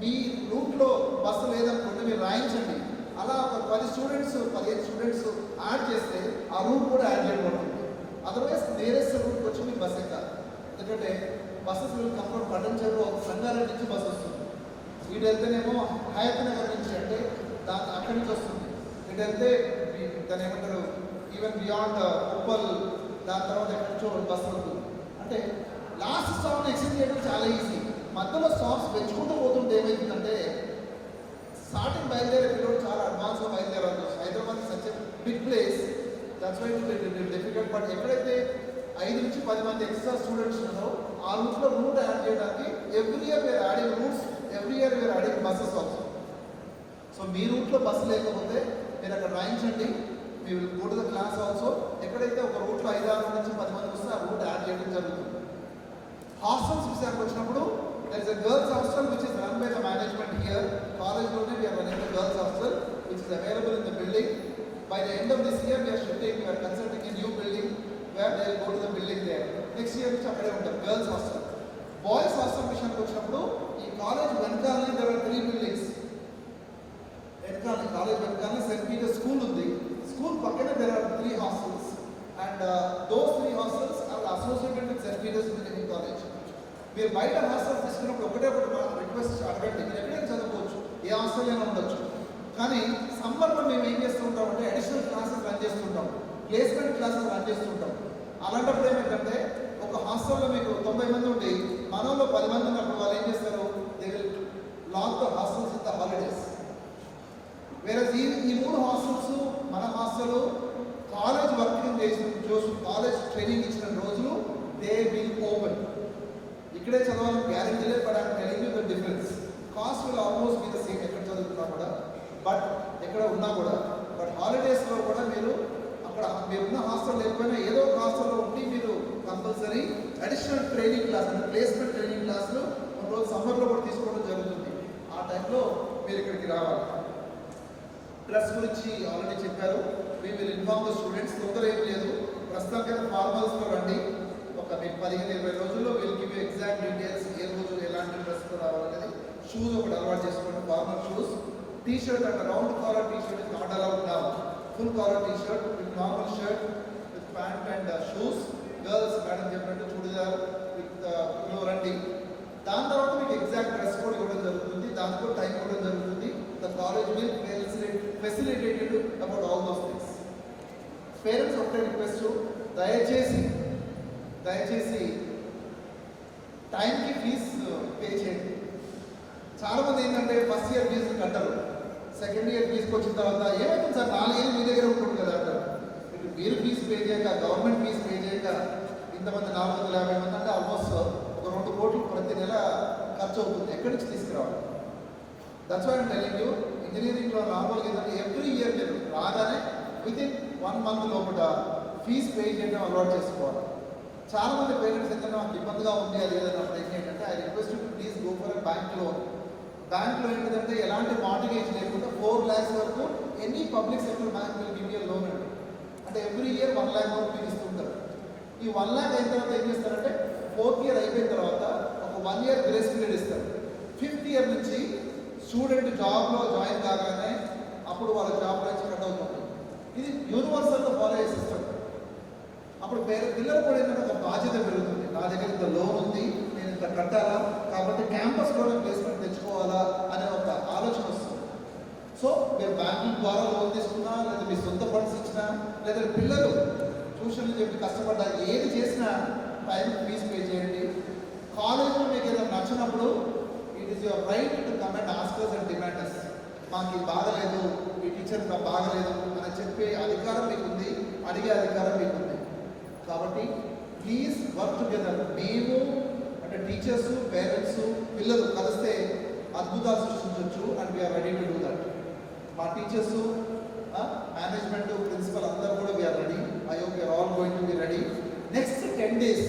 మీ రూట్లో బస్సు లేదనుకోండి, మీరు రాయించండి. అలా ఒక 15 స్టూడెంట్స్ యాడ్ చేస్తే ఆ రూట్ కూడా యాడ్ చేయబడుతుంది. అదర్వైజ్ నియరెస్ట్ రూట్కి వచ్చి మీరు బస్ ఎక్కాలి. ఎందుకంటే బస్సెస్ కంఫర్ట్ పట్టణం చెరువు ఒక సంగారెడ్డి నుంచి బస్సు వస్తుంది. ఇటు వెళ్తేనేమో హయత్ నగర్ నుంచి అంటే దాని అక్కడి నుంచి వస్తుంది. ఇటు వెళ్తే దాని ఏమంటారు ఈవెన్ బియాండ్ ఉప్పల్, దాని తర్వాత ఎక్కడి నుంచో బస్సు ఉంటుంది. అంటే లాస్ట్ స్టాప్ని ఎక్స్టెండ్ చేయడం చాలా ఈజీ. మధ్యలో స్టాప్స్ పెంచుకుంటూ పోతుంటే ఏమవుతుందంటే స్టార్టింగ్ బయలుదేరే పిల్లలు చాలా అడ్వాన్స్గా బయలుదేరాలి. Hyderabad such big place, that's why difficult. But ఎక్కడైతే 5 నుంచి 10 మంది ఎక్స్ట్రా స్టూడెంట్స్ ఉన్నారో ఆ రూట్లో రూట్ యాడ్ చేయడానికి every year we're adding routes, every year we're adding buses also. So మీ రూట్లో బస్సు లేకపోతే మీరు అక్కడ రాయించండి. మీ will go to the class also. ఎక్కడైతే ఒక రూట్లో 5-6 నుంచి 10 మంది వస్తే ఆ రూట్ యాడ్ చేయడం జరుగుతుంది. హాస్టల్స్ విషయానికి వచ్చినప్పుడు there is a girls hostel which is run by the management here. College only we are running the girls hostel which is available in the building. By the end of this year we are constructing a new building where they will go to the building there. Next year which akkade untaru girls hostel. Boys hostel విషయానికి వచ్చినప్పుడు ఈ college వెనకాలనే there are 3 buildings. College వెనకాలనే Saint Peter school ఉంది. School పక్కనే there are 3 hostels and those 3 hostels are associated with St. Peter's Engineering College. మీరు బయట hostel తీసుకున్నప్పుడు ఒకటే రిక్వెస్ట్ అడగండి. మీరు ఎక్కడైనా చదువుకోవచ్చు, ఏ హాస్టల్ అయినా ఉండొచ్చు. కానీ సమ్మర్లో మేము ఏం చేస్తూ ఉంటామంటే అడిషనల్ క్లాసెస్ రన్ చేస్తుంటాం, ప్లేస్మెంట్ క్లాసెస్ రన్ చేస్తుంటాం. అలాంటప్పుడు ఏమిటంటే ఒక హాస్టల్లో మీకు 90 మంది ఉండి మనలో 10 మంది ఉన్నప్పుడు వాళ్ళు ఏం చేస్తారు, they will lock the hostels in the holidays. వేరే ఈ 3 హాస్టల్స్ మన హాస్టల్ కాలేజ్ వర్కింగ్ చేసిన రోజు, కాలేజ్ ట్రైనింగ్ ఇచ్చిన రోజులు దే విల్ ఓపెన్. ఇక్కడే చదవాలని గ్యారెంటీ లేదు, but I'm telling you the difference. Cost will almost be the same ఎక్కడ చదువుతున్నా కూడా, బట్ ఎక్కడ ఉన్నా కూడా. బట్ హాలిడేస్లో కూడా మీరు అక్కడ మీరున్న హాస్టల్ లేకపోయినా ఏదో ఒక హాస్టల్లో ఉండి మీరు కంపల్సరీ అడిషనల్ ట్రైనింగ్ క్లాస్ అంటే ప్లేస్మెంట్ ట్రైనింగ్ క్లాసులు కొన్ని రోజు సమ్మర్లో కూడా తీసుకోవడం జరుగుతుంది. ఆ టైంలో మీరు ఇక్కడికి రావాలి. డ్రెస్ గురించి ఆల్రెడీ చెప్పారు. We will inform the students. తొందర ఏం లేదు, ప్రస్తుతానికైతే ఫార్మల్స్లో రండి. ఒక మీకు 15-20 రోజుల్లో we'll give you exact details, ఏ రోజు ఎలాంటి డ్రెస్తో రావాలనేది. షూస్ ఒకటి అలవాటు చేసుకోండి, ఫార్మల్ షూస్. టీ-షర్ట్ అంటే round collar T-shirt is not allowed now. Full collar T-shirt with normal shirt with pant and shoes. Girls madam చెప్పినట్టు చూడిదార్ విత్ రండి. దాని తర్వాత మీకు ఎగ్జాక్ట్ డ్రెస్ కోడ్ ఇవ్వడం జరుగుతుంది, దాంతో టైం ఇవ్వడం జరుగుతుంది. The college will facilitated about all those things. Parents ఒకటే రిక్వెస్ట్, దయచేసి టైంకి ఫీజు పే చేయండి. చాలామంది ఏంటంటే ఫస్ట్ ఇయర్ ఫీజు కట్టరు, సెకండ్ ఇయర్ ఫీజుకి వచ్చిన తర్వాత ఏమవుతుంది సార్ 4 ఏళ్ళు మీ దగ్గర ఉంటుంది కదా అంటారు. ఇప్పుడు మీరు ఫీజు పే చేయక, గవర్నమెంట్ ఫీజు పే చేయక ఇంతమంది 450 మంది అంటే ఆల్మోస్ట్ ఒక 2 కోట్లు ప్రతి నెల ఖర్చు అవుతుంది. ఎక్కడి నుంచి తీసుకురావాలి? That's why I'm telling you, ఇంజనీరింగ్లో నార్మల్గా ఏంటంటే ఎవ్రీ ఇయర్ మీరు రాగానే వితిన్ 1 మంత్ లోపల ఫీజు పే చేయడం అలవాటు చేసుకోవాలి. చాలామంది పేరెంట్స్ ఏంటంటే నాకు ఇబ్బందిగా ఉంది అది ఏదైనా ఏంటంటే I request you please go for a bank loan. బ్యాంక్లో ఏంటంటే ఎలాంటి మార్టిగేజ్ లేకుండా 4 lakhs వరకు any public sector bank will give you loan అండి. అంటే ఎవ్రీ ఇయర్ 1 lakh వరకు మీకు ఇస్తుంటారు. ఈ 1 lakh అయిన తర్వాత ఏం చేస్తారంటే 4th ఇయర్ అయిపోయిన తర్వాత ఒక 1 year గ్రేస్ పీరియడ్ ఇస్తారు. 5th ఇయర్ నుంచి స్టూడెంట్ జాబ్లో జాయిన్ కాగానే అప్పుడు వాళ్ళ జాబ్ నుంచి కట్ అవుతుంది. ఇది యూనివర్సల్గా ఫాలో అయ్యే సిస్టమ్. అప్పుడు పిల్లలు కూడా ఏంటంటే ఒక బాధ్యత పెరుగుతుంది. నా దగ్గర ఇంత లోన్ ఉంది, నేను ఇంత కట్టాలా, కాబట్టి క్యాంపస్లోనే ప్లేస్మెంట్ తెచ్చుకోవాలా అనే ఒక ఆలోచన వస్తుంది. సో మీరు బ్యాంకుల ద్వారా లోన్ తీసుకున్నా, లేదా మీ సొంత ఫండ్స్ ఇచ్చినా, లేదా పిల్లలు ట్యూషన్లు చెప్పి కష్టపడ్డా, ఏది చేసినా టైం ఫీజు పే చేయండి. కాలేజ్లో మీకు ఏదైనా నచ్చినప్పుడు it is your right to come and ask us and demand us. మాకు ఇది బాగలేదు, ఈ టీచర్ బాగలేదు అని చెప్పే అధికారం మీకు ఉంది, అడిగే అధికారం మీకు ఉంది. కాబట్టి ప్లీజ్ వర్క్ టుగెదర్. మేము అంటే టీచర్స్, పేరెంట్స్, పిల్లలు కలిస్తే అద్భుతాలు సృష్టించవచ్చు. And we're ready to do that. మా టీచర్స్, మేనేజ్మెంట్, ప్రిన్సిపల్ అందరూ కూడా we're ready. I hope you're all going to be ready. Next 10 days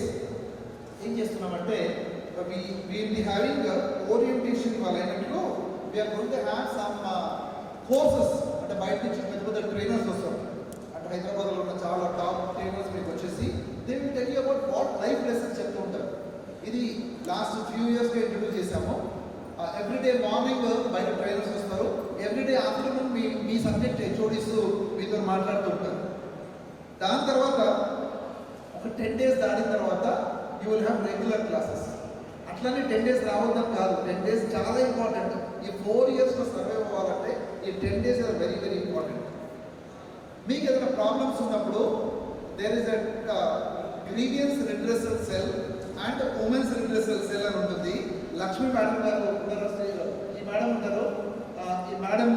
ఏం చేస్తున్నామంటే విల్ బి హ్యావింగ్ ఓరియంటేషన్ వాళ్ళైనట్లు we're going to have some courses. అంటే బయట నుంచి పెద్ద పెద్ద ట్రైనర్స్ వస్తారు. అంటే హైదరాబాద్లో ఉన్న చాలా టాప్ ట్రైనర్స్ మీకు వచ్చేసి they will tell you about what life lessons చెప్తూ ఉంటారు. ఇది లాస్ట్ ఫ్యూ ఇయర్స్గా ఇంట్రడ్యూస్ చేశాము. ఎవ్రీడే మార్నింగ్ బయట ట్రైనర్స్ వస్తారు, ఎవ్రీడే ఆఫ్టర్నూన్ మీ సబ్జెక్ట్ హెచ్ఓడీస్ మీతో మాట్లాడుతూ ఉంటారు. దాని తర్వాత ఒక 10 days దాటిన తర్వాత you will have regular classes. అట్లనే 10 days రావద్దని కాదు, 10 days చాలా ఇంపార్టెంట్. ఈ 4 yearsలో సర్వైవ్ అవ్వాలంటే ఈ 10 days are very very important. మీకు ఏదైనా ప్రాబ్లమ్స్ ఉన్నప్పుడు there is a grievance redressal cell and women's redressal cell అని ఉంటుంది. లక్ష్మీ మేడం గారు ఉన్నారు స్టేజ్లో. ఈ మేడం ఉంటారు. ఈ మేడం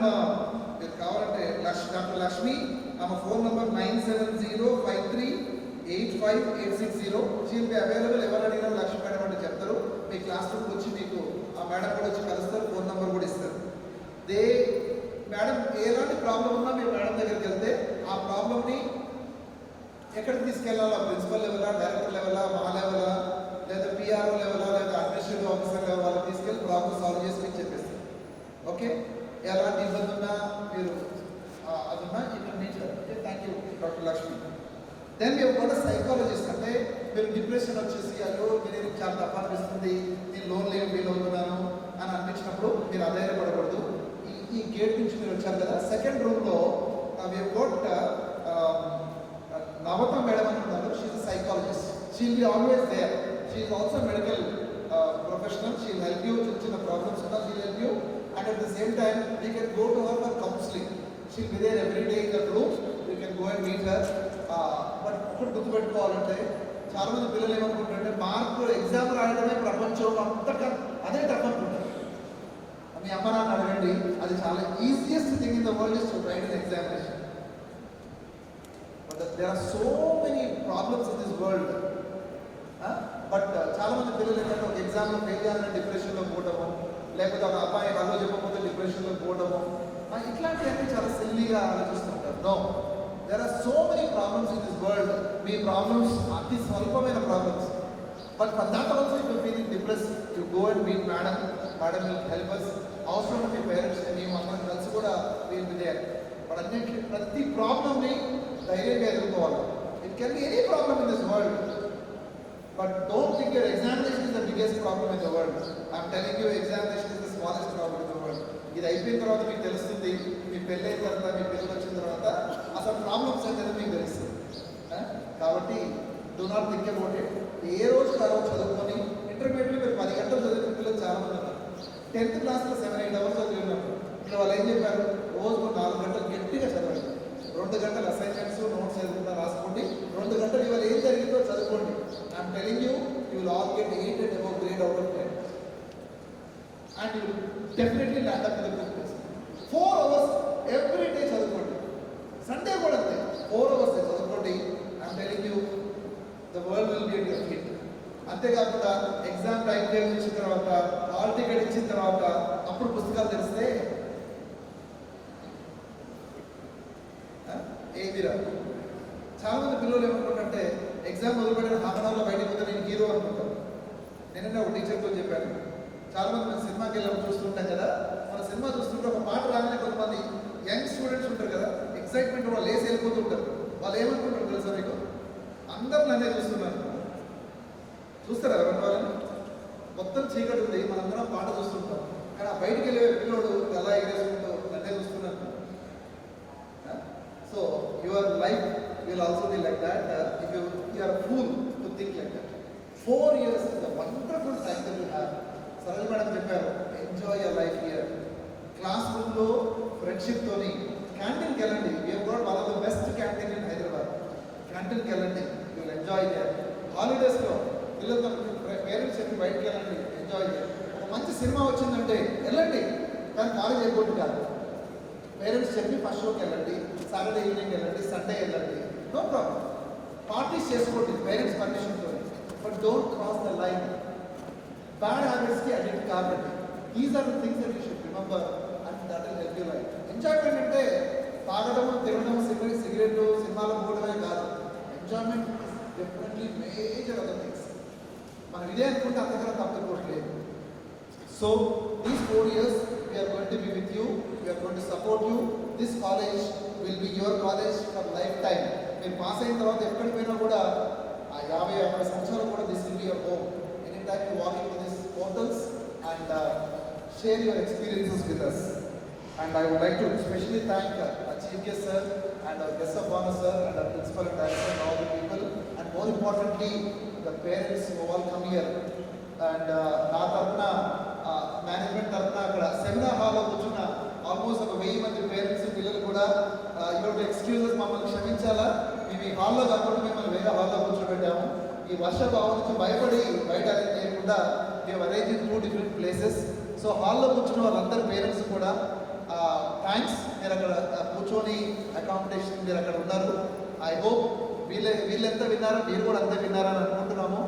మీరు కావాలంటే డాక్టర్ లక్ష్మి, ఆమె phone number 9705385860. She'll be available. ఎవరు అడిగినా లక్ష్మీ మేడం అంటే చెప్తారు. మీ క్లాస్ రూమ్కి వచ్చి మీకు ఆ మేడం కూడా వచ్చి కలుస్తారు, ఫోన్ నెంబర్ కూడా ఇస్తారు. మేడం ఎలాంటి ప్రాబ్లం ఉన్నా మీరు మేడం దగ్గరికి వెళ్తే ఆ ప్రాబ్లమ్ని ఎక్కడికి తీసుకెళ్ళాలా, ప్రిన్సిపల్ లెవెలా, డైరెక్టర్ లెవెలా, మా లెవెలా, లేదా పిఆర్ఓ లెవెలా, లేదా అడ్మినిస్ట్రేటివ్ ఆఫీసర్ లెవెల్ వాళ్ళకి తీసుకెళ్ళి ప్రాబ్లమ్ సాల్వ్ చేసి మీకు చెప్పేస్తారు. ఓకే, ఎలాంటి ఇబ్బంది ఉన్నా మీరు అది ఉన్నా ఇక్కడ nature. Okay, thank you doctor Lakshmi. Then మీరు కూడా సైకాలజిస్ట్. అంటే మీరు డిప్రెషన్ వచ్చేసి అయ్యో మీరు చాలా తప్ప అనిపిస్తుంది, నేను లోన్లీ ఫీల్ అవుతున్నాను అని అనిపించినప్పుడు మీరు అధైర్యపడకూడదు. ఈ గేట్ నుంచి మీరు వచ్చారు కదా, సెకండ్ రూమ్లో మీరు గోట్ నవత మేడం అని ఉన్నారు. She's a psychologist. She'll be always there. She's also medical professional. She'll help you. చిన్న చిన్న ప్రాబ్లమ్స్ ఉన్నా she'll help you. And at the same time we can go to her for counselling. She'll be there every day in the room. You can go and meet her. But ఒకటి గుర్తుపెట్టుకోవాలంటే చాలా మంది పిల్లలు ఏమనుకుంటారంటే mark exam రాయడమే ప్రపంచం అంతటా అదే టఫ్ అనుకుంటారు. మీ అమ్మ నాన్న అడగండి, అది చాలా easiest thing in the world is to write an examination. But there are so many problems in this world. But చాలా మంది పిల్లలు ఏంటంటే ఒక ఎగ్జామ్లో ఫెయిల్ చేయాలని డిప్రెషన్లో పోవడము, లేకపోతే ఒక అబ్బాయి హలో చెప్పకపోతే డిప్రెషన్లో పోవడము, ఇట్లాంటివన్నీ చాలా సిల్లీగా ఆలోచిస్తుంటారు. No, there are so many problems in this world. మీ ప్రాబ్లమ్స్ అతి స్వల్పమైన problems. But for that also if you feeling depress, you go and meet madam. Madam will help us. అవసరం మీ పేరెంట్స్ మేము అందరం కలిసి కూడా వీల్ బి దేర్. బట్ అన్నింటి ప్రతి ప్రాబ్లమ్ని ధైర్యంగా ఎదుర్కోవాలి. It can be any problem in this world. But don't think your examination is the biggest problem in the world. I'm telling you, examination is the smallest problem in the world. ఇది అయిపోయిన తర్వాత మీకు తెలుస్తుంది. మీ పెళ్ళైన తర్వాత, మీ పిల్లలు వచ్చిన తర్వాత అసలు ప్రాబ్లమ్స్ అనేది మీకు తెలుస్తుంది. కాబట్టి do not think about it. ఏ రోజు ఆ రోజు చదువుకొని ఇంటర్మీడియట్లో మీరు 10 గంటలు చదివిన పిల్లలు చాలా మంది ఉన్నారు. 10th క్లాస్లో 7-8 hours చదివినారు. ఇక్కడ వాళ్ళు ఏం చెప్పారు, రోజుకు 4 గంటలు గట్టిగా చదవండి, 2 గంటలు అసైన్మెంట్స్ నోట్స్ చదువుకుంటా రాసుకోండి, 2 గంటలు ఇవాళ ఏం జరిగిందో చదువుకోండి. I'm telling you, you will all get 8 and above grade out of 10. And you will definitely land up with a good place. 4 hours every day చదువుకోండి. సండే కూడా అంతే, 4 hours చదువుకోండి. I'm telling you, the world will be at your feet. అంతేకాకుండా exam time table ఇచ్చిన తర్వాత, hall ticket ఇచ్చిన తర్వాత అప్పుడు పుస్తకాలు తెలిస్తే ఏది రాదు. చాలా మంది పిల్లలు ఏమనుకుంటారంటే ఎగ్జామ్ మొదలుపెట్టిన హాఫ్ అన్ అవర్లో బయటకు పోతే నేను హీరో అనుకుంటాను. నేనైనా ఒక టీచర్తో చెప్పాను, చాలా మంది మనం సినిమాకి వెళ్ళి చూస్తుంటాం కదా, మన సినిమా చూస్తుంటే ఒక పాట రాగానే కొంతమంది యంగ్ స్టూడెంట్స్ ఉంటారు కదా, ఎక్సైట్మెంట్ వాళ్ళు లేసి వెళ్ళిపోతుంటారు. వాళ్ళు ఏమనుకుంటారు తెలుసా మీకు, అందరూ నన్నే చూస్తున్నారు. చూస్తారా ఎవరైనా వాళ్ళని? మొత్తం చీకటి ఉంది, మనందరం పాట చూస్తుంటాం, కానీ ఆ బయటికి వెళ్ళే పిల్లోడు ఎలా ఎగరేసుకుంటూ నన్నే చూస్తున్నాను. So your life will also be like that if you are fool to think like that. 4 years is the wonderful time that you have. Sarala madam చెప్పారు, enjoy your life here. Class రూమ్లో ఫ్రెండ్షిప్తోని క్యాంటీన్కి వెళ్ళండి. We're got one of the best canteen in Hyderabad. క్యాంటీన్కి వెళ్ళండి, you will enjoy there. హాలిడేస్లో పిల్లలతో parents చెప్పి బయటకు వెళ్ళండి, ఎంజాయ్ చేయండి. ఒక మంచి సినిమా వచ్చిందంటే వెళ్ళండి, కానీ కాలేజ్ అయిపోతుంది కాదు. పేరెంట్స్ చెప్పి ఫస్ట్ షోకి వెళ్ళండి, సాటర్డే ఈవినింగ్ వెళ్ళండి, సండే వెళ్ళండి, నో ప్రాబ్లం. పార్టీస్ చేసుకోండి పేరెంట్స్ పర్మిషన్తో, but don't cross the line. Bad హ్యాబిట్స్కి అడిక్ట్ కాదండి. These are the things that you should remember and that will help you life. Enjoyment అంటే తాగడము, తినడం, సిగరెట్, సినిమాలో పోవడమే కాదు. Enjoyment definitely major other things. మనం ఇదే అనుకుంటే అంతకన్నా తప్పకపోవట్లేదు. So these 4 years we are going to be with you, we are going to support you. This college will be your college for lifetime. మీరు పాస్ అయిన తర్వాత ఎక్కడికి పోయినా కూడా ఆ 50 సంవత్సరాలు కూడా this will be your home. Anytime you walk into these portals and share your experiences with us. And I would like to especially thank Chief Guest Sir and our Guest of Honor Sir and our Principal and Director and all the people, and more importantly the parents who all come here. And నా తరఫున management తరఫున అక్కడ seminar హాల్లో కూర్చున్న almost ఒక 1000 మంది parents పిల్లలు కూడా ఇటువంటి ఎక్స్క్యూజెస్ మమ్మల్ని క్షమించాలా, మేము ఈ హాల్లో కాకుండా మిమ్మల్ని వేరే హాల్లో కూర్చోబెట్టాము. ఈ వర్షభావం నుంచి భయపడి బయట అరేంజ్ చేయకుండా మేము arrange in 2 different places. So హాల్లో కూర్చున్న వాళ్ళందరి పేరెంట్స్ కూడా థ్యాంక్స్, మీరు అక్కడ కూర్చొని అకామిడేషన్ మీరు అక్కడ ఉన్నారు. ఐ హోప్ వీళ్ళెంత విన్నారో మీరు కూడా అంతే విన్నారని అనుకుంటున్నాము.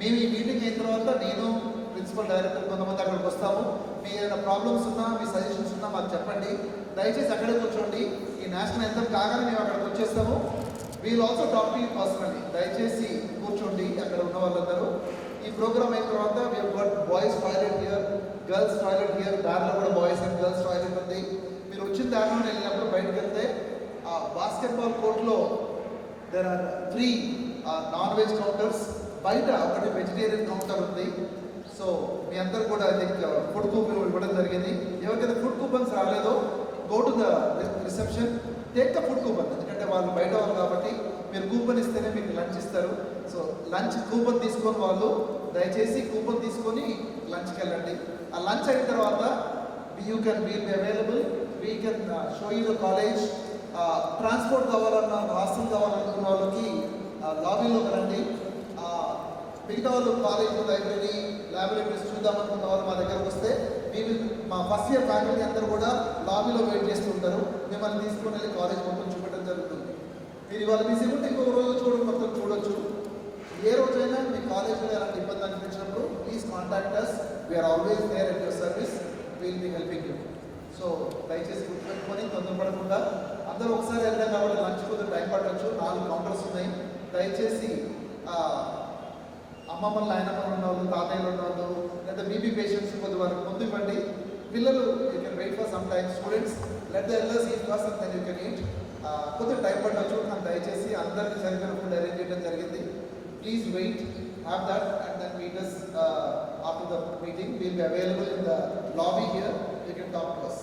మేము ఈ మీటింగ్ అయిన తర్వాత నేను ప్రిన్సిపల్ డైరెక్టర్ కొంతమంది అక్కడికి వస్తాము. మీ ఏదైనా ప్రాబ్లమ్స్ ఉన్నా మీ సజెషన్స్ ఉన్నా మాకు చెప్పండి. దయచేసి అక్కడే కూర్చోండి. ఈ నేషనల్ ఎంతం కాగానే మేము అక్కడికి వచ్చేస్తాము. We'll also talk to you personally. దయచేసి కూర్చోండి అక్కడ ఉన్న వాళ్ళందరూ. ఈ ప్రోగ్రామ్ అయిన తర్వాత we have got boys toilet here, girls toilet here. దారిలో కూడా బాయ్స్ అండ్ గర్ల్స్ టాయిలెట్ ఉంది. మీరు వచ్చిన దారిలో వెళ్ళినప్పుడు బయటకు వెళ్తే ఆ బాస్కెట్బాల్ కోర్ట్లో దెర్ ఆర్ 3 నాన్-వెజ్ కౌంటర్స్, బయట ఒకటి వెజిటేరియన్ కౌంటర్ ఉంది. సో మీ అందరు కూడా ఐ థింక్ ఫుడ్ కూపన్ ఇవ్వడం జరిగింది. ఎవరికైతే ఫుడ్ కూపన్స్ రాలేదో go to the reception, take the food coupon. ఎందుకంటే వాళ్ళు బయట వాళ్ళు కాబట్టి మీరు కూపన్ ఇస్తేనే మీకు లంచ్ ఇస్తారు. సో లంచ్ కూపన్ తీసుకొని వాళ్ళు దయచేసి కూపన్ తీసుకొని లంచ్కి వెళ్ళండి. ఆ లంచ్ అయిన తర్వాత we'll be available, we can show you the college. Transport కావాలన్నా హాస్టల్ కావాలనుకున్న వాళ్ళకి లాబీలోకి రండి. మిగతా వాళ్ళు కాలేజ్ లైబ్రరీ ల్యాబొరేటరీస్ చూద్దామనుకున్న వాళ్ళు మా దగ్గరకు వస్తే మా ఫస్ట్ ఇయర్ ఫ్యాకల్టీ అందరూ కూడా లాబీలో వెయిట్ చేస్తూ ఉంటారు. మిమ్మల్ని తీసుకొని వెళ్ళి కాలేజ్ మొత్తం చూపెట్టడం జరుగుతుంది. మీరు ఇవాళ బిజీ ఉంటే ఇంకొక రోజు మొత్తం చూడొచ్చు. ఏ రోజైనా మీ కాలేజీలో ఎలాంటి ఇబ్బంది అనిపించినప్పుడు please contact us. We're always there at your service, will be helping you. So దయచేసి గుర్తుపెట్టుకొని తొందరపడకుండా అందరూ ఒకసారి వెళ్తాం కాబట్టి లంచ్ కొద్దిగా టైం పట్టవచ్చు. 4 కౌంటర్స్ ఉన్నాయి. దయచేసి అమ్మమ్మలు నాయనమ్మలు ఉన్న వాళ్ళు, తాతయ్యలు ఉన్న వాళ్ళు, లేదా బీపీ పేషెంట్స్ కొద్ది వరకు ముందు ఇవ్వండి. పిల్లలు you can wait for some time. Students let the elders eat first and then you can eat. కొద్దిగా టైం పట్టవచ్చు. కానీ దయచేసి అందరికీ సరిగ్గా ఫుడ్ అరేంజ్ చేయడం జరిగింది. Please wait, have that and then meet us after the meeting. We'll be available in the lobby here. You can talk to us.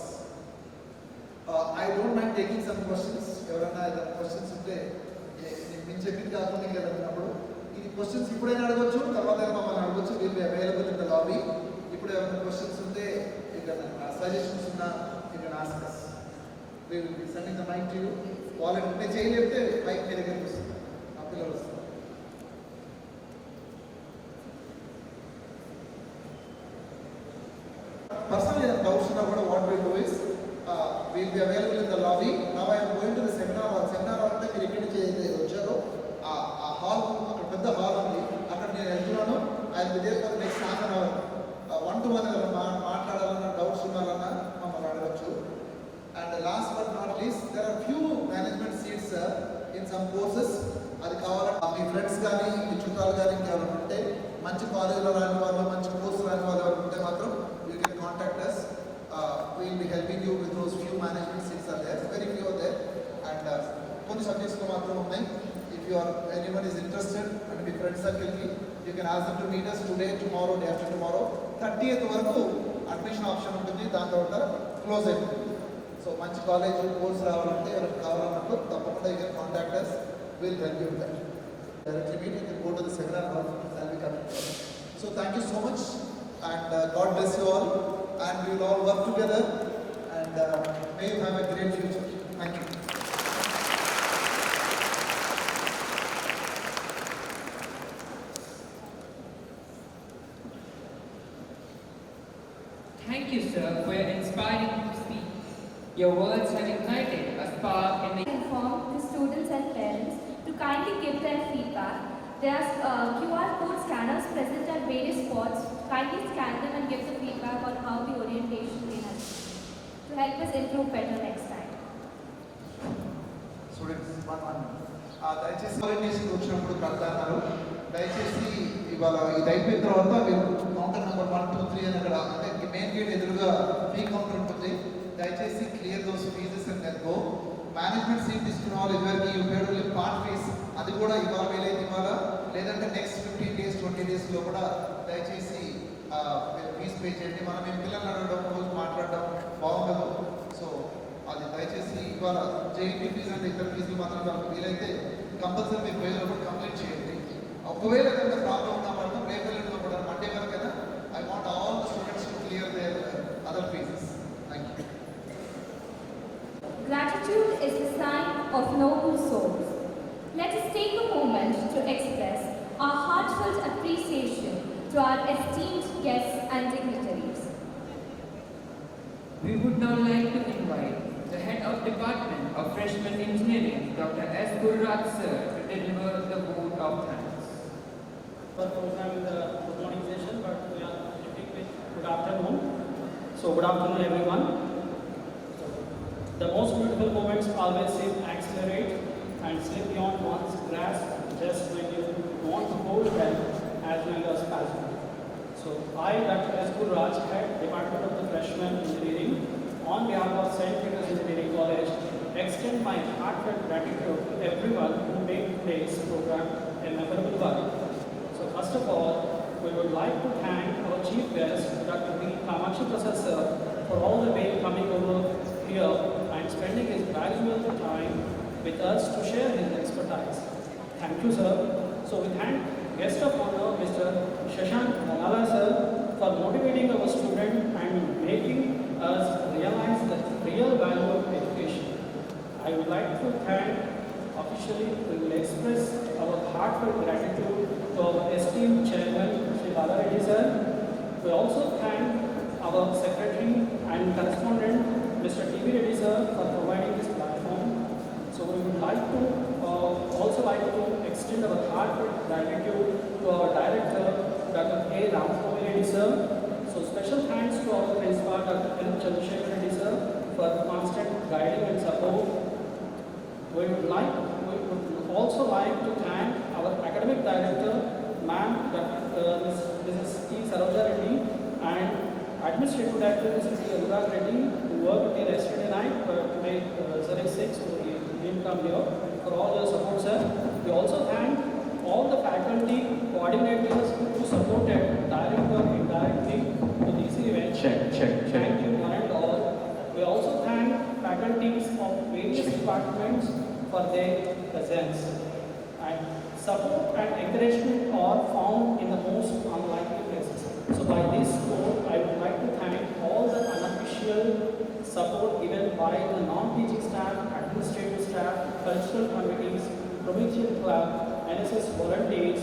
I don't mind taking some questions. ఎవరైనా ఏదైనా questions ఉంటే నేను చెప్పింది కాకుండా ఇంకా అన్నప్పుడు ఇది క్వశ్చన్స్ ఇప్పుడైనా అడగచ్చు, తర్వాత మమ్మల్ని అడగచ్చు. Will be available in the lobby. ఇప్పుడు ఏమైనా క్వశ్చన్స్ ఉంటే ఏదైనా సజెషన్స్ ఉన్నా you can ask us. We will be sending the mic to you. వాళ్ళని ఉంటే చేయలేకపోతే మైక్ మీ దగ్గరికి వస్తుంది, ఆ పిల్లలు వస్తారు. Personally, the doubts now what we do is we'll be available in the lobby. Now I am going to the seminar hall. Seminar hall అంటే మీరు ఎక్కడి నుంచి అయితే వచ్చారో ఆ హాల్, అక్కడ పెద్ద హాల్ ఉంది. అక్కడ నేను వెళ్తున్నాను. I will be there for next half an hour. 1-to-1 మాట్లాడాలన్నా డౌట్స్ ఉన్నారన్నా మమ్మల్ని అడగచ్చు. And last but not least there are few management seats in some courses. అది కావాలంటే మీ ఫ్రెండ్స్ కానీ మీ చుట్టాలు కానీ ఇంకెవరైనా ఉంటే మంచి కాలేజీలో రాని వాళ్ళు, మంచి కోర్సు రాని వాళ్ళు ఎవరు ఉంటే మాత్రం you can contact us. We will be helping you with those few management seats are there. Very few are there. And కొన్ని సబ్జెక్ట్స్లో మాత్రం ఉన్నాయి. If anyone is interested and మీ ఫ్రెండ్స్ సర్కిల్కి you can ask them to meet us today, tomorrow, day after tomorrow. 30th వరకు admission option ఉంటుంది. దాని తర్వాత close అయిపోతుంది. సో మంచి కాలేజ్ కోర్స్ రావాలంటే ఎవరికి కావాలన్నప్పుడు తప్పకుండా you can contact us. We'll help you with that. Directly meet, you can go to the seminar hall. I'll be coming. So thank you so much. And God bless you all, and we will all work together, and may you have a great future. Thank you. Thank you, sir, for your inspiring speech. Your words have ignited a spark in the Inform the students and parents to kindly give their feedback. There are QR code scanners present at various spots. Kindly scan them and give the feedback on how the orientation may have been to help us improve better next time. Students, one. దయచేసి orientation వచ్చినప్పుడు కడతారు. దయచేసి ఇవాళ ఇది అయిపోయిన తర్వాత మీరు counter number 1, 2, 3 అని అక్కడ అంటే మెయిన్ గేట్ ఎదురుగా ఫీ కౌంటర్ ఉంటుంది. దయచేసి clear those fees and then go. Management seat తీసుకున్న వాళ్ళు ఇదివరకు you paid only part fees, అది కూడా ఇవాళ వీలైతే ఇవ్వాలా, లేదంటే నెక్స్ట్ 15 days 20 daysలో కూడా దయచేసి ఫీజు పే చేయండి. మనం మేము పిల్లలు అడగడం రోజు మాట్లాడడం బాగుండదు. సో అది దయచేసి ఇవాళ జేఈటీ ఫీజు అంటే ఇతర ఫీజులు మాత్రం మనకు వీలైతే కంపల్సరీ మీరు పోయినప్పుడు కంప్లీట్ చేయండి. ఒకవేళ కనుక ప్రాబ్లం ఉన్న వాళ్ళు రేపు వెళ్ళడంలో కూడా మండే వరకైనా I want all the students to clear their other fees. Thank you. Gratitude is the sign of noble souls. Let us take a moment to express our heartfelt appreciation to our esteemed guests and dignitaries. We would now like to invite the Head of Department of Freshman Engineering, Dr. S. Gurraj sir, to deliver the vote of thanks. For program in the good morning session, but we are ending with good afternoon. So good afternoon everyone. The most beautiful moments always seem accelerate and slip beyond one's grasp just when you want to hold them as well as possible. So I, Dr. S. Gurraj, Head Department of the Freshman Engineering, on behalf of St. Peter's Engineering College, extend my heartfelt gratitude to everyone who made today's program a memorable one. So first of all, we would like to thank our chief guest, Dr. B. Kamakshi Prasad sir, for all the way coming over here and spending his valuable time with us to share his expertise. Thank you, sir. So we thank guest of honor, Mr. Shashank Malala sir, for motivating our student and making us realize the real value of education. I would like to thank officially, we will express our heartfelt gratitude to our esteemed chairman, Sri Bala Reddy sir. We also thank our secretary and correspondent, Mr. T.V. Reddy sir, for providing this platform. So we would like to also like to extend our heartfelt gratitude to our director, Dr. A. Ramswamy Reddy sir. So special thanks to our principal, Dr. N. Chandrasekhar Reddy sir, for constant guiding and support. We would also like to thank our academic director, ma'am, Mrs. T. Saroja Reddy, and administrative director, Mr. T. Anurag Reddy, who worked here yesterday night, but today sir is sick, so he didn't come here, for all your support, sir. We also thank all the faculty coordinators who supported directly or indirectly to this event. Thank you one and all. We also thank faculties of various departments for their presence. And support and encouragement are found in the most unlikely places. So by this note, I would like to thank all the unofficial support given by the non-teaching staff, administrative staff, cultural committees, provincial club, NSS volunteers,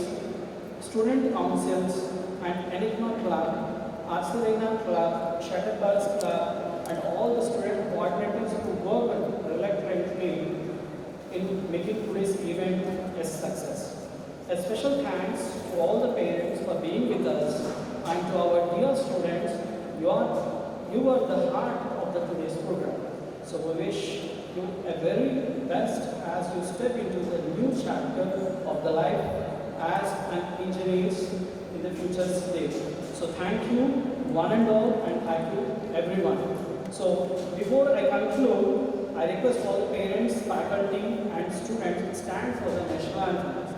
student councils, and Enigma Club, Arcelina Club, Shutterbirds Club, and all the student coordinators who worked reluctantly in making today's event a success. A special thanks to all the parents for being with us, and to our dear students, you are the heart of the today's program. So we wish you a very best as you step into the new chapter of the life as an engineer in the future state. So thank you one and all, and thank you everyone. So before I conclude, I request all the parents, faculty and students stand for the national anthem.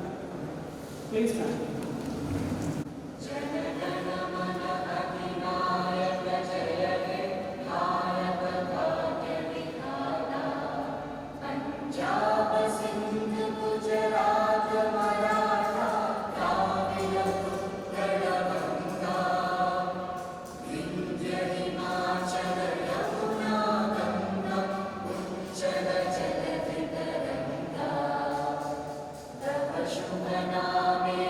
Please stand. Shubh name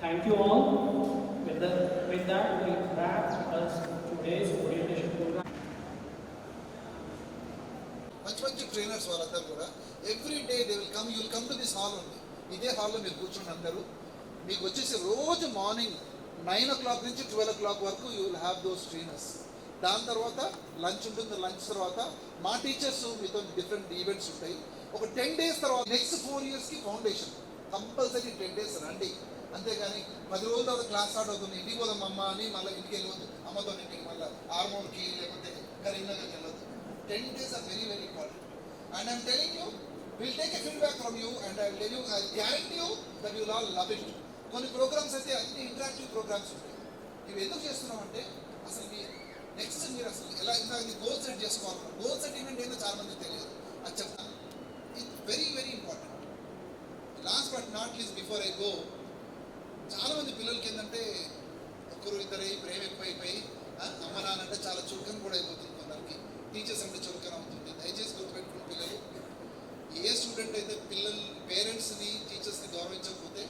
Thank you all. With that, we wrap us today's orientation program. మంచి trainers వాళ్ళందరూ కూడా every day they will come, you will come to this hall ఉంది. ఇదే హాల్లో మీరు కూర్చొని అందరూ మీకు వచ్చేసి రోజు మార్నింగ్ 9 o'clock నుంచి 12 o'clock వరకు you will have those trainers. దాని తర్వాత లంచ్ ఉంటుంది, లంచ్ తర్వాత మా టీచర్స్ మీతో డిఫరెంట్ ఈవెంట్స్ ఉంటాయి. ఒక 10 days తర్వాత నెక్స్ట్ 4 yearsకి ఫౌండేషన్ కంపల్సరీ 10 days రండి. అంతేగాని 10 రోజుల తర్వాత క్లాస్ స్టార్ట్ అవుతుంది, ఇంటికి పోదాం అమ్మ అని మళ్ళీ ఇంటికి వెళ్ళవద్దు, అమ్మతో ఇంటికి మళ్ళీ హార్మోన్కి లేకపోతే కరీంనగర్కి వెళ్ళొద్దు. 10 days are very very important, and I'm telling you, we'll take a feedback from you, and I'll tell you, I'll guarantee you that you'll all love it. కొన్ని ప్రోగ్రామ్స్ అయితే అన్ని ఇంటరాక్టివ్ ప్రోగ్రామ్స్ ఉంటాయి. ఇవి ఎందుకు చేస్తున్నామంటే అసలు మీ నెక్స్ట్ మీరు అసలు ఎలా ఇందాక గోల్ సెట్ చేసుకోవాలి. గోల్ సెట్ ఈవెంట్ ఏంటో చాలా మందికి తెలియదు, అది చెప్తాను. It's very very important. Last but not least before I go, చాలా మంది పిల్లలకి ఏంటంటే ఒకరు ఇద్దరు ప్రేమ ఎక్కువైపోయి అమ్మ నాన్న అంటే చాలా చులకన కూడా అయిపోతుంది. కొందరికి టీచర్స్ అంటే చులకన అవుతుంది. దయచేసి గుర్తుపెట్టుకున్న పిల్లలు, ఏ స్టూడెంట్ అయితే పేరెంట్స్ని టీచర్స్ని గౌరవించకపోతే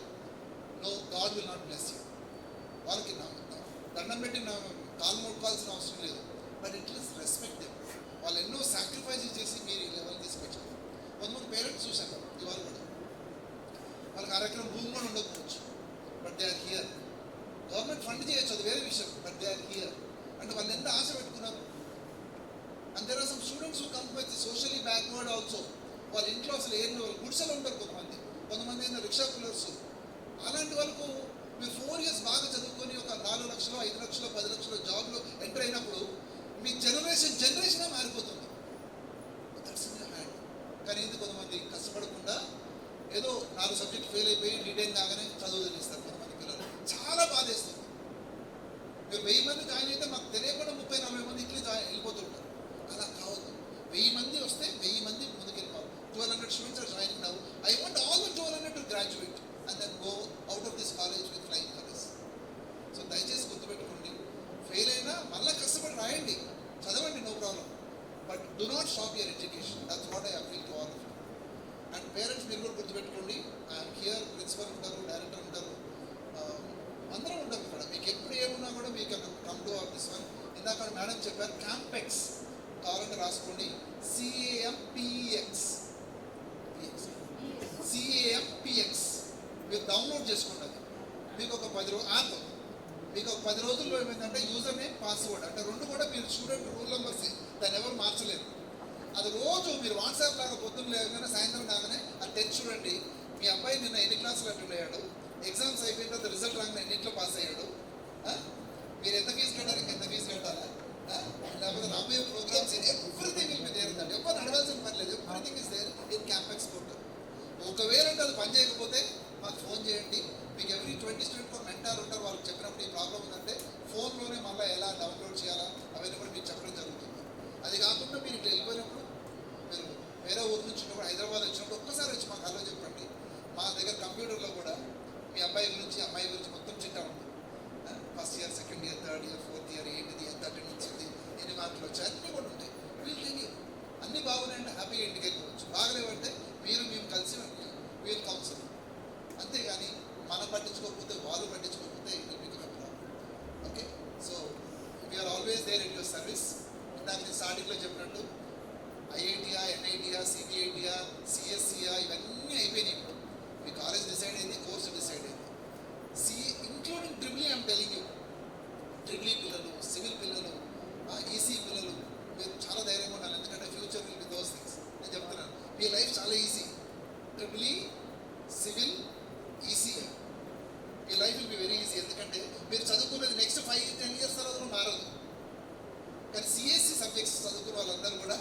no, God will not bless you. వాళ్ళకి దండం పెట్టి కాలు మొక్కాల్సిన అవసరం లేదు, but it is respect them. వాళ్ళు ఎన్నో సాక్రిఫైజెస్ చేసి మీరు ఈ లెవెల్ తీసుకొచ్చారు. కొంతమంది పేరెంట్స్ చూశాను ఇవాళ కూడా, వాళ్ళకి అరెకరం భూమి కూడా ఉండకపోవచ్చు, but they are here. Government fund చేయొచ్చు, అది వేరే విషయం, బట్ దే ఆర్ హియర్. అంటే వాళ్ళు ఎంత ఆశ పెట్టుకున్నారు. And there are some students who come with socially backward also. వాళ్ళ ఇంట్లో అసలు ఏం గుడిసెలు ఉంటారు కొంతమంది అయినా రిక్షా పుల్లర్స్. అలాంటి వాళ్ళకు మీరు 4 years బాగా చదువుకొని ఒక 4 లక్షలు 5 లక్షలు 10 లక్షలు జాబ్లో ఎంటర్ అయినప్పుడు మీ జనరేషనే మారిపోతుంది. That's in your hand. కానీ ఇది కొంతమంది కష్టపడకుండా ఏదో 4 సబ్జెక్ట్ ఫెయిల్ అయిపోయి డిటైన్ కాగానే చదువు తెలిస్తారు కొంతమంది పిల్లలు. చాలా బాధేస్తుంది. మీరు 1000 మంది జాయిన్ అయితే మాకు తెలియకుండా 30-40 మంది ఇట్లే వెళ్ళిపోతుంటారు. అలా కావద్దు. 1000 మంది వస్తే 1000 మంది ముందుకు వెళ్ళిపోవాలి. 1200 students are joining now. I want all the 1200 to graduate and then go out of this college with flying colors. So దయచేసి గుర్తుపెట్టుకోండి, ఫెయిల్ అయినా మళ్ళీ కష్టపడి రాయండి, చదవండి, no problem, but do not stop your education. That's what I appeal to all of you. And parents మీరు కూడా గుర్తుపెట్టుకోండి, ఐఎమ్ హియర్, ప్రిన్సిపల్ ఉంటారు, డైరెక్టర్ ఉంటారు, అందరం ఉంటాం ఇక్కడ. మీకు ఎప్పుడు ఏమున్నా కూడా మీకు come to our this one. ఇందాక మేడం చెప్పారు క్యాంపెక్స్, కావాలంటే రాసుకోండి, CAMPX మీరు డౌన్లోడ్ చేసుకోండి. మీకు ఒక 10 రోజులు యాప్, మీకు ఒక 10 రోజుల్లో ఏమైందంటే యూజర్ నేమ్ పాస్వర్డ్ అంటే 2 కూడా మీరు స్టూడెంట్ రూల్ నెంబర్స్, దాన్ని ఎవరు మార్చలేరు. అది రోజు మీరు వాట్సాప్ లాగా పొద్దున్న లేకపోయినా సాయంత్రం కాగానే అది తెచ్చి చూడండి. మీ అబ్బాయి నిన్న ఎన్ని క్లాసులు అటెండ్ అయ్యాడు, ఎగ్జామ్స్ అయిపోయిన తర్వాత రిజల్ట్ రాగానే ఎన్నింటిలో పాస్ అయ్యాడు, మీరు ఎంత ఫీజు కట్టారు, ఇంకెంత ఫీజు కట్టాలా, లేకపోతే రాబోయే programmes, everything will be there అండి. ఎవరు అడగాల్సిన పని లేదు, everything is there in Campx portal. ఒకవేళ అది పని చేయకపోతే మాకు ఫోన్ చేయండి. మీకు ఎవ్రీ 20 స్టూడెంట్ ఒక మెంటార్ ఉంటారు, వాళ్ళకి చెప్పినప్పుడు ఈ ప్రాబ్లం ఉందంటే ఫోన్లోనే మళ్ళీ ఎలా డౌన్లోడ్ చేయాలా అవన్నీ కూడా మీకు చెప్పడం జరుగుతుంది. అది కాకుండా మీరు ఇట్లా వెళ్ళిపోయినప్పుడు, మీరు వేరే ఊరు నుంచి ఉన్నప్పుడు, హైదరాబాద్ వచ్చినప్పుడు ఒక్కసారి వచ్చి మాకు హలో చెప్పండి. మా దగ్గర కంప్యూటర్లో కూడా మీ అబ్బాయి గురించి అమ్మాయి గురించి మొత్తం చిట్టా ఉంటుంది. First year, second year, third year, fourth year, ఏంటిది, ఎంత అటెండెన్స్ ఉంది, ఎన్ని మార్కులు వచ్చాయి, అన్నీ కూడా ఉంటాయి. వీళ్ళు అన్నీ బాగున్నాయంటే హ్యాపీగా ఇంటికి వెళ్ళిపోవచ్చు. బాగలేవంటే మేము కలిసి వీళ్ళు కౌన్సిల్. అంతేగాని మనం పట్టించుకోకపోతే, వాళ్ళు పట్టించుకోకపోతే మీకు ప్రాబ్లం. Okay, so we're always there in your service. ఇందాక నేను స్టార్టింగ్లో చెప్పినట్టు ఐఐటియా, ఎన్ఐటియా, సిబిఐటియా, సిఎస్సియా ఇవన్నీ అయిపోయినాయి. ఇప్పుడు మీ కాలేజ్ డిసైడ్ అయింది, కోర్సు డిసైడ్ అయింది. Including triple I'm telling you, triple పిల్లలు, సివిల్ పిల్లలు, ఈసీ పిల్లలు, మీరు చాలా ధైర్యంగా ఉండాలి. ఎందుకంటే future will be those things. నేను చెప్తున్నాను, మీ లైఫ్ చాలా easy. Triple E, civil, ECE, me life will be very easy. ఎందుకంటే మీరు చదువుకునేది నెక్స్ట్ 5-10 years తర్వాత మారదు. కానీ సిఎస్సి సబ్జెక్ట్స్ చదువుకున్న వాళ్ళందరూ కూడా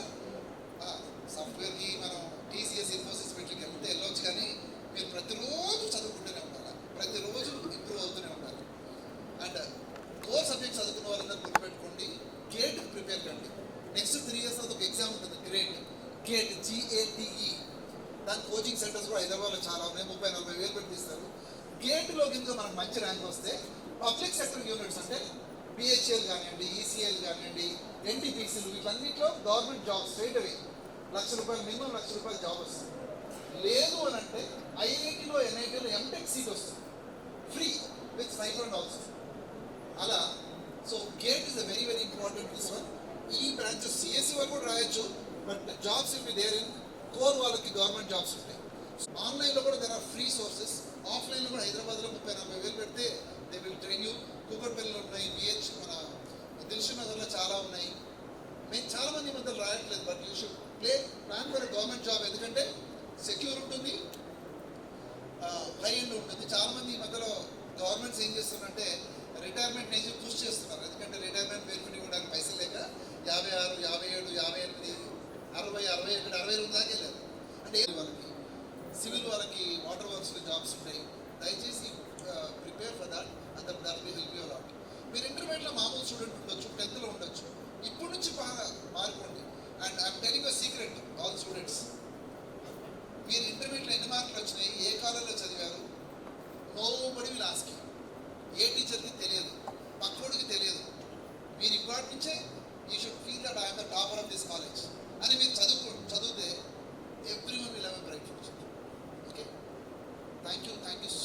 సాఫ్ట్వేర్కి మనం టీసీఎస్, ఇన్ఫోసిస్ వీటికి వెళ్తే వెళ్ళవచ్చు. కానీ మీరు ప్రతిరోజు చదువుకుంటూనే ఉండాలి, ప్రతిరోజు ఇంప్రూవ్ అవుతూనే ఉండాలి. అండ్ కోర్ సబ్జెక్ట్స్ చదువుకున్న వాళ్ళందరూ గుర్తుపెట్టుకోండి, గేట్ ప్రిపేర్ కండి. నెక్స్ట్ 3 years తర్వాత ఒక ఎగ్జామ్ ఉంటుంది, గేట్ GATE. దాని కోచింగ్ సెంటర్స్ కూడా హైదరాబాద్లో చాలా ఉన్నాయి, 30-40 వేలు పెట్టి తీస్తారు. గేట్లో కింద మనకు మంచి ర్యాంక్ వస్తే పబ్లిక్ సెక్టర్ యూనిట్స్ అంటే BHEL కానివ్వండి, ECL కానివ్వండి, NTPCలు, వీటన్నిటిలో government job straight away ₹1,00,000 minimum ₹1,00,000 job వస్తుంది. లేదు అని అంటే ఐఐటీలో, NITలో MTech సీట్ వస్తుంది ఫ్రీ. with stipend also. అలా so GATE is a very very important this one. ఈ బ్రాంచ్ సిఎస్సి వాళ్ళు కూడా రాయొచ్చు, but jobs will be there in core వాళ్ళకి గవర్నమెంట్ జాబ్స్ ఉంటాయి. ఆన్లైన్లో కూడా దెర్ ఆర్ ఫ్రీ సోర్సెస్. ఆఫ్లైన్లో కూడా హైదరాబాద్లో 30-40 వేలు పెడితే దే విల్ ట్రైన్ యూ. కూకట్పల్లిలో ఉన్నాయి, బిహెచ్ మన దిల్షుక్ నగర్లో చాలా ఉన్నాయి. మేము చాలామంది ఈ మధ్యలో రాయట్లేదు, but you should plan for government job. ఎందుకంటే సెక్యూర్ ఉంటుంది, హై ఎండ్ ఉంటుంది. చాలామంది ఈ మధ్యలో గవర్నమెంట్స్ ఏం చేస్తున్నారంటే రిటైర్మెంట్ ఏజ్ పుష్ చేస్తున్నారు. ఎందుకంటే రిటైర్మెంట్ బెనిఫిట్ ఇవ్వడానికి పైసలు లేక 56, 57, 58, 60, 61, 62 దాకా వెళ్ళారు. అంటే వాళ్ళకి సివిల్ వాళ్ళకి వాటర్ వర్క్స్లో జాబ్స్ ఉంటాయి. దయచేసి prepare for that and that will help you lot. మీరు ఇంటర్మీడియట్లో మామూలు స్టూడెంట్ ఉండొచ్చు, 10th ఉండొచ్చు. ఇప్పటి నుంచి బాగా మారిపోండి. And I'm telling a secret all students, మీరు ఇంటర్మీడియట్లో ఎన్ని మార్కులు వచ్చినాయి, ఏ కాలేజీలో చదివారు, నోబడీ విల్ ఆస్క్ యూ. ఏ టీచర్కి తెలియదు, పక్కోడికి తెలియదు. మీరు ఇప్పటి నుంచే you should feel that I'm the topper of this college అని మీరు చదివితే everyone will have a bright future. Okay, thank you so